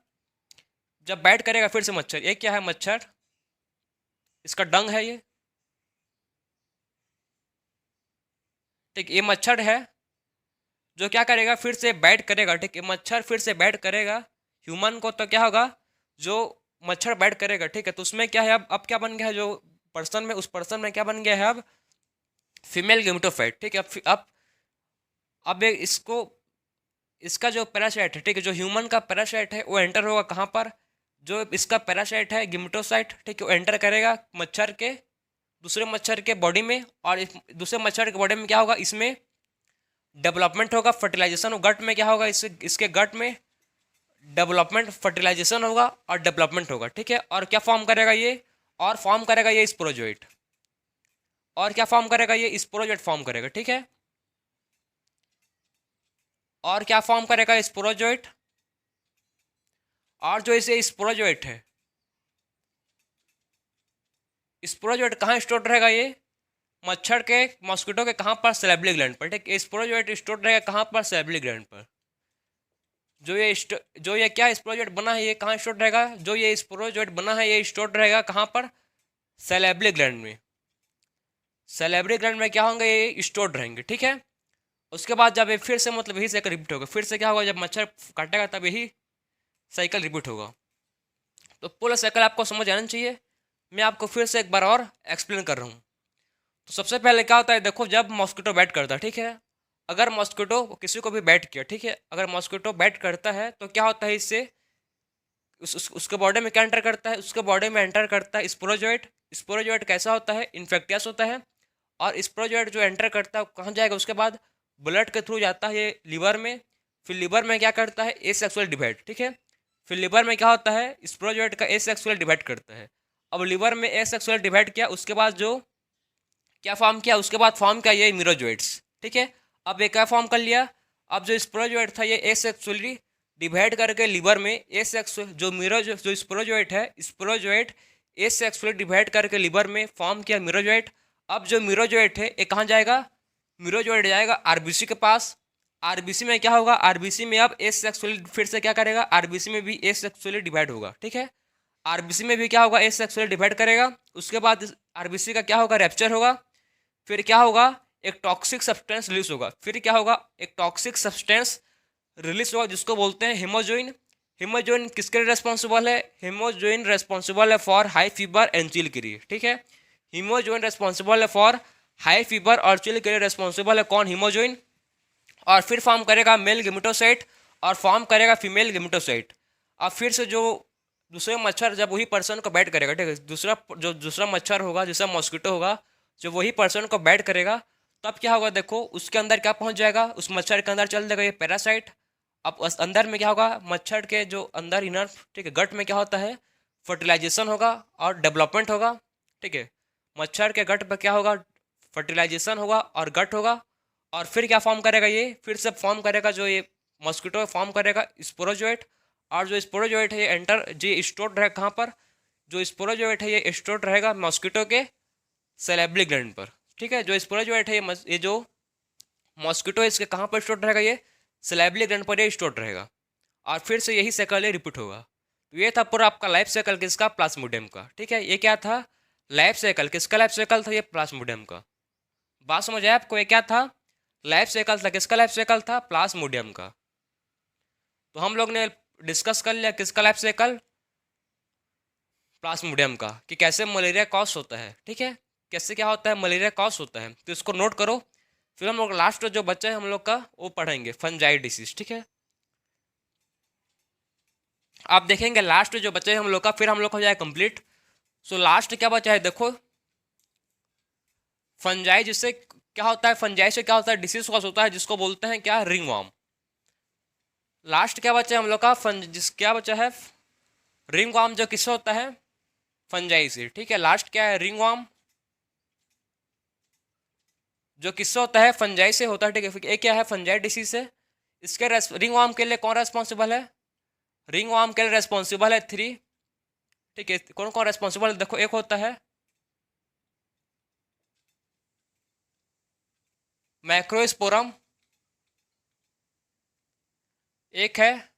जब बैट करेगा फिर से मच्छर, ये क्या है मच्छर, इसका डंग है ये, ठीक, ये मच्छर है जो क्या करेगा फिर से बैट करेगा, ठीक है, मच्छर फिर से बैट करेगा ह्यूमन को, तो क्या होगा, जो मच्छर बैट करेगा, ठीक है, तो उसमें क्या है, अब क्या बन गया है, जो पर्सन में, उस पर्सन में क्या बन गया है अब फीमेल गेमिटोफाइट, ठीक है। अब इसको, इसका जो पैरासाइट है, ठीक है, जो ह्यूमन का पैरासाइट है वो एंटर होगा कहाँ पर, जो इसका पैरासाइट है गेमिटोसाइट, ठीक है, वो एंटर करेगा मच्छर के, दूसरे मच्छर के बॉडी में, और इस दूसरे मच्छर के बॉडी में क्या होगा, इसमें डेवलपमेंट होगा, फर्टिलाइजेशन गट में क्या होगा, इसके गट में डेवलपमेंट, फर्टिलाइजेशन होगा और डेवलपमेंट होगा, ठीक है। और क्या फॉर्म करेगा ये, और फॉर्म करेगा ये स्पोरोजोइट, और क्या फॉर्म करेगा ये स्पोरोजोइट फॉर्म करेगा, ठीक है। और क्या फॉर्म करेगा स्पोरोजोइट, और जो इसे स्पोरोजोइट है, स्पोरोजोइट कहाँ स्टोर रहेगा, ये मच्छर के, मॉस्किटो के कहाँ पर, सैलिवरी ग्लैंड पर, ठीक है। स्पोरोजोइट स्टोर रहेगा कहाँ पर, सैलिवरी ग्लैंड पर। जो ये क्या स्पोरोजोइट बना है ये कहाँ स्टोर रहेगा, जो ये स्पोरोजोइट बना है ये स्टोर रहेगा कहाँ पर, सैलिवरी ग्लैंड में। सैलिवरी ग्लैंड में क्या होंगे, ये स्टोर्ड रहेंगे, ठीक है। उसके बाद जब ये फिर से मतलब यही साइकिल रिपीट होगा, फिर से क्या होगा, जब मच्छर काटेगा तब यही साइकिल रिपीट होगा। तो पूरा साइकिल आपको समझ आना चाहिए, मैं आपको फिर से एक बार और एक्सप्लेन कर रहा हूँ। तो सबसे पहले क्या होता है देखो, जब मॉस्किटो बैट करता है, ठीक है, अगर मॉस्किटो किसी को भी बैट किया, ठीक है, अगर मॉस्किटो बैट करता है तो क्या होता है, इससे उसके बॉडी में क्या एंटर करता है, उसके बॉडी में एंटर करता है स्पोरोजोइट। स्पोरोजोइट कैसा होता है, इन्फेक्टियस होता है, और स्पोरोजोइट जो एंटर करता है कहाँ जाएगा, उसके बाद ब्लड के थ्रू जाता है ये लीवर में, फिर लीवर में क्या करता है एसेक्सुअल डिवाइड, ठीक है। फिर लीवर में क्या होता है, स्पोरोजोइट का एसेक्सुअल डिवाइड करता है। अब लीवर में एसेक्सुअल डिवाइड किया, उसके बाद जो क्या फॉर्म किया, उसके बाद फॉर्म किया ये मीरोजोइट्स, ठीक है। अब ये क्या फॉर्म कर लिया, अब जो स्पोरोजोइट था ये एसेक्सुअली डिवाइड करके लीवर में एसेक्सुअल, जो स्पोरोजोइट है, स्पोरोजोइट एसेक्सुअली डिवाइड करके लीवर में फॉर्म किया मीरोजोइट। अब जो मीरोजोइट है ये कहाँ जाएगा, मीरोजोइट जाएगा आरबीसी के पास। आरबीसी में क्या होगा, आरबीसी में अब एसेक्सुअली फिर से क्या करेगा, आरबीसी में भी एसेक्सुअली डिवाइड होगा, ठीक है। आरबीसी में भी क्या होगा, एसेक्सुअली डिवाइड करेगा, उसके बाद आरबीसी का क्या होगा, रैप्चर होगा, फिर क्या होगा, एक टॉक्सिक सब्सटेंस रिलीज होगा, फिर क्या होगा, एक टॉक्सिक सब्सटेंस रिलीज होगा जिसको बोलते हैं हीमोजोइन। हीमोजोइन किसके लिए रेस्पॉन्सिबल है, हीमोजोइन रेस्पॉन्सिबल है for high fever and chill के लिए, ठीक है। हीमोजोइन रेस्पॉन्सिबल है फॉर हाई फीवर और चिल के लिए रेस्पॉन्सिबल है कौन, हीमोजोइन। और फिर फॉर्म करेगा मेल गेमिटोसाइट और फॉर्म करेगा फीमेल गेमिटोसाइट। अब फिर से जो दूसरे मच्छर जब वही पर्सन को बैट करेगा, ठीक है, दूसरा मच्छर होगा, दूसरा मॉस्किटो होगा, जो वही पर्सन को बैट करेगा, तब क्या होगा देखो, उसके अंदर क्या पहुंच जाएगा, उस मच्छर के अंदर चल जाएगा ये पैरासाइट। अब उस अंदर में क्या होगा, मच्छर के जो अंदर इनर, ठीक है, गट में क्या होता है, फर्टिलाइजेशन होगा और डेवलपमेंट होगा, ठीक है। मच्छर के गट पर क्या होगा, फर्टिलाइजेशन होगा और गट होगा। और फिर क्या फॉर्म करेगा, ये फिर से फॉर्म करेगा, जो ये मॉस्किटो फॉर्म करेगा स्पोरोजोइट। और जो स्पोरोजोइट है ये एंटर जो स्टोर रहेगा कहाँ पर, जो स्पोरोजोइट है ये स्टोर रहेगा मॉस्किटो के सैलिवरी ग्लैंड पर, ठीक है। जो स्पोरोजोइट है ये जो मॉस्किटो है इसके कहाँ पर स्टोर रहेगा, ये सैलिवरी ग्लैंड पर ये स्टोर रहेगा। और फिर से यही साइकिल रिपीट होगा। तो ये था पूरा आपका लाइफ साइकिल किसका, प्लाज्मोडियम का, ठीक है। ये क्या था, लाइफ साइकिल किसका, लाइफ साइकिल था ये प्लाज्मोडियम का। बात समझ आया आपको, ये क्या था, लाइफ साइकिल था, किसका लाइफ साइकिल था, प्लाज्मोडियम का। तो हम लोग ने डिस्कस कर लिया किसका लाइफ साइकिल, प्लाज्मोडियम का, कि कैसे मलेरिया कॉज होता है, ठीक है, कैसे क्या होता है मलेरिया कॉज होता है। तो इसको नोट करो, फिर हम लोग लास्ट जो बच्चा है हम लोग का वो पढ़ेंगे फंजाई डिसीज, ठीक है। आप देखेंगे लास्ट जो बच्चा है हम लोग का, फिर हम लोग हो जाए कंप्लीट। सो लास्ट क्या बचा है देखो, फंजाई जिससे क्या होता है, फंजाई से क्या होता है, डिसीज कॉज होता है, जिसको बोलते हैं क्या, रिंगवॉर्म। लास्ट क्या बचा है हम लोग का, क्या बचा है, रिंगवॉर्म, जो किससे होता है, फंजाई से। ठीक है, लास्ट क्या है, रिंगवॉर्म, जो किससे होता है, फंजाई से होता है। ठीक है, फिर एक क्या है, फंजाई डिसीज से। इसके रिंगवॉर्म के लिए कौन रेस्पॉन्सिबल है, रिंगवॉर्म के लिए रेस्पॉन्सिबल है 3। ठीक है, कौन कौन रेस्पॉन्सिबल, देखो एक होता है मैक्रोस्पोरम, एक है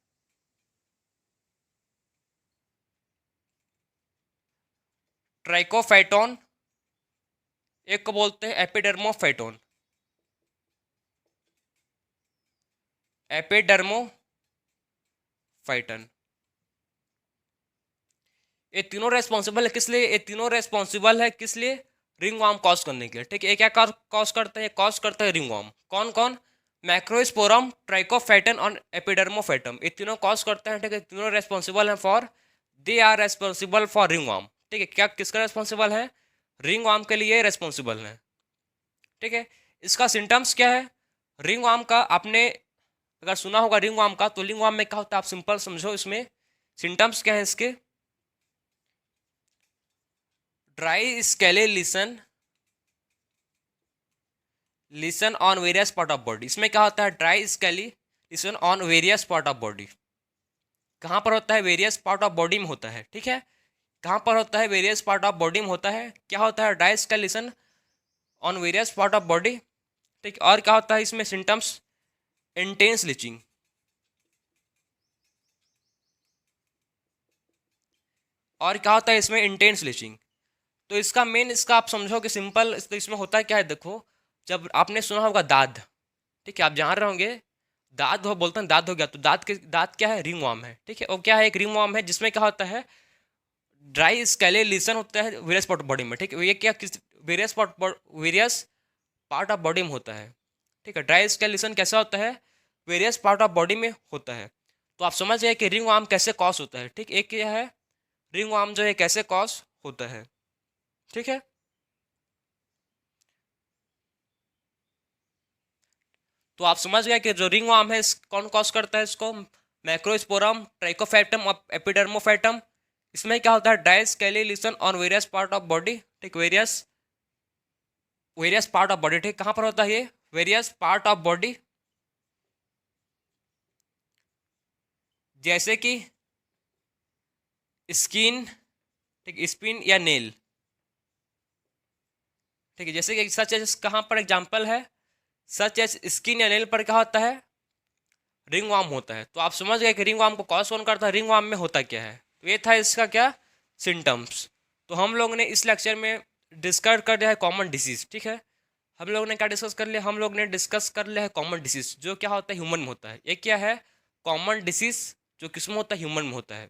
ट्राइकोफाइटोन, एक को बोलते हैं एपिडर्मोफाइटोन, एपिडर्मोफाइटन। ये तीनों रेस्पॉन्सिबल है किस लिए, ये तीनों रेस्पॉन्सिबल है किस लिए, रिंगवॉर्म कॉज करने के लिए। ठीक है, ये क्या कॉज करते हैं, कॉज करते हैं रिंगवॉर्म। कौन कौन, मैक्रोस्पोरम, ट्राइकोफाइटन और एपिडर्मोफाइटम, ये तीनों कॉज करते हैं। ठीक है, तीनों रेस्पॉन्सिबल हैं for, they are responsible for ringworm. ठीक है, क्या किसका रेस्पॉन्सिबल है, रिंगवॉर्म के लिए रेस्पॉन्सिबल है। ठीक है, इसका सिम्टम्स क्या है, रिंगवॉर्म का आपने अगर सुना होगा रिंगवॉर्म का, तो रिंगवॉर्म में क्या होता है आप सिंपल समझो, इसमें सिम्टम्स क्या है इसके, dry scaly lesion, lesion on various part of body. इसमें क्या होता है, dry scaly lesion on various part of body. कहाँ पर होता है, वेरियस पार्ट ऑफ बॉडी में होता है। ठीक है, कहाँ पर होता है, वेरियस पार्ट ऑफ बॉडी में होता है। क्या होता है, dry scale listen on various part of body. ठीक, और क्या होता है इसमें सिम्टम्स, इंटेंस लीचिंग, और क्या होता है इसमें, इंटेंस लीचिंग। तो इसका मेन, इसका आप समझो कि सिंपल, तो इसमें होता क्या है, देखो जब आपने सुना होगा दाद, ठीक है, आप जान रहे होंगे दाद हो, बोलते हैं दाद हो गया, तो दाद क्या है, रिंगवॉर्म है। ठीक है, वो क्या है, एक रिंगवॉर्म है, जिसमें क्या होता है, ड्राई स्केले लिसन होता है वेरियस पार्ट ऑफ बॉडी में। ठीक है, ये क्या किस वेरियस पार्ट ऑफ बॉडी में होता है। ठीक है, ड्राई स्केल लिसन कैसा होता है, वेरियस पार्ट ऑफ बॉडी में होता है। तो आप समझ गए कि रिंगवॉर्म कैसे कॉज होता है। ठीक, एक क्या है, रिंगवॉर्म जो है कैसे कॉज होता है। ठीक है, तो आप समझ गए कि जो रिंगवॉर्म है कौन कॉज करता है इसको, मैक्रोस्पोरम, ट्राइकोफैक्टम और एपिडर्मोफैक्टम। इसमें क्या होता है, dry scaly lesion on various part of body. ठीक, various various part of body. ठीक, कहाँ पर होता है ये, वेरियस पार्ट ऑफ बॉडी, जैसे कि स्किन, ठीक, स्पिन या नेल। ठीक है, जैसे कि सच एज, कहाँ पर एग्जाम्पल है, सच एज स्किन या नेल पर क्या होता है, रिंगवॉर्म होता है। तो आप समझ गए कि रिंगवॉर्म को कॉज कौन करता है, रिंगवॉर्म में होता क्या है। तो ये था इसका क्या, सिम्टम्स। तो हम लोग ने इस लेक्चर में डिस्कस कर लिया है कॉमन डिसीज। ठीक है, हम लोग ने क्या डिस्कस कर लिया, हम लोग ने डिस्कस कर लिया है कॉमन डिसीज, जो क्या होता है, ह्यूमन में होता है। ये क्या है, कॉमन डिसीज, जो किस में होता है, ह्यूमन में होता है।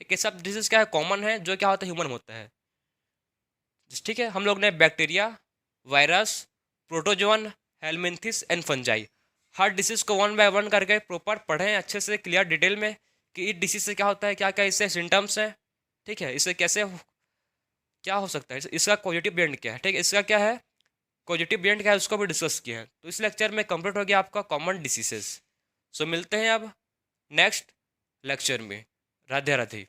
ठीक है, सब डिसीज क्या है, कॉमन है, जो क्या होता है, ह्यूमन में होता है। ठीक है, हम लोग ने bacteria, virus, protozoan, helminths and fungi, her disease को वन बाय वन करके प्रॉपर पढ़ें अच्छे से, क्लियर डिटेल में, कि इस डिसीज से क्या होता है, क्या क्या इससे सिम्टम्स है। ठीक है, इससे कैसे क्या हो सकता है, इसका पॉजिटिव ब्रेंड क्या है। ठीक है, इसका क्या है, पॉजिटिव ब्रेंड क्या है, उसको भी डिस्कस किया है। तो इस लेक्चर में कंप्लीट हो गया आपका कॉमन डिसीजेस। सो मिलते हैं अब नेक्स्ट लेक्चर में। राधे राधे।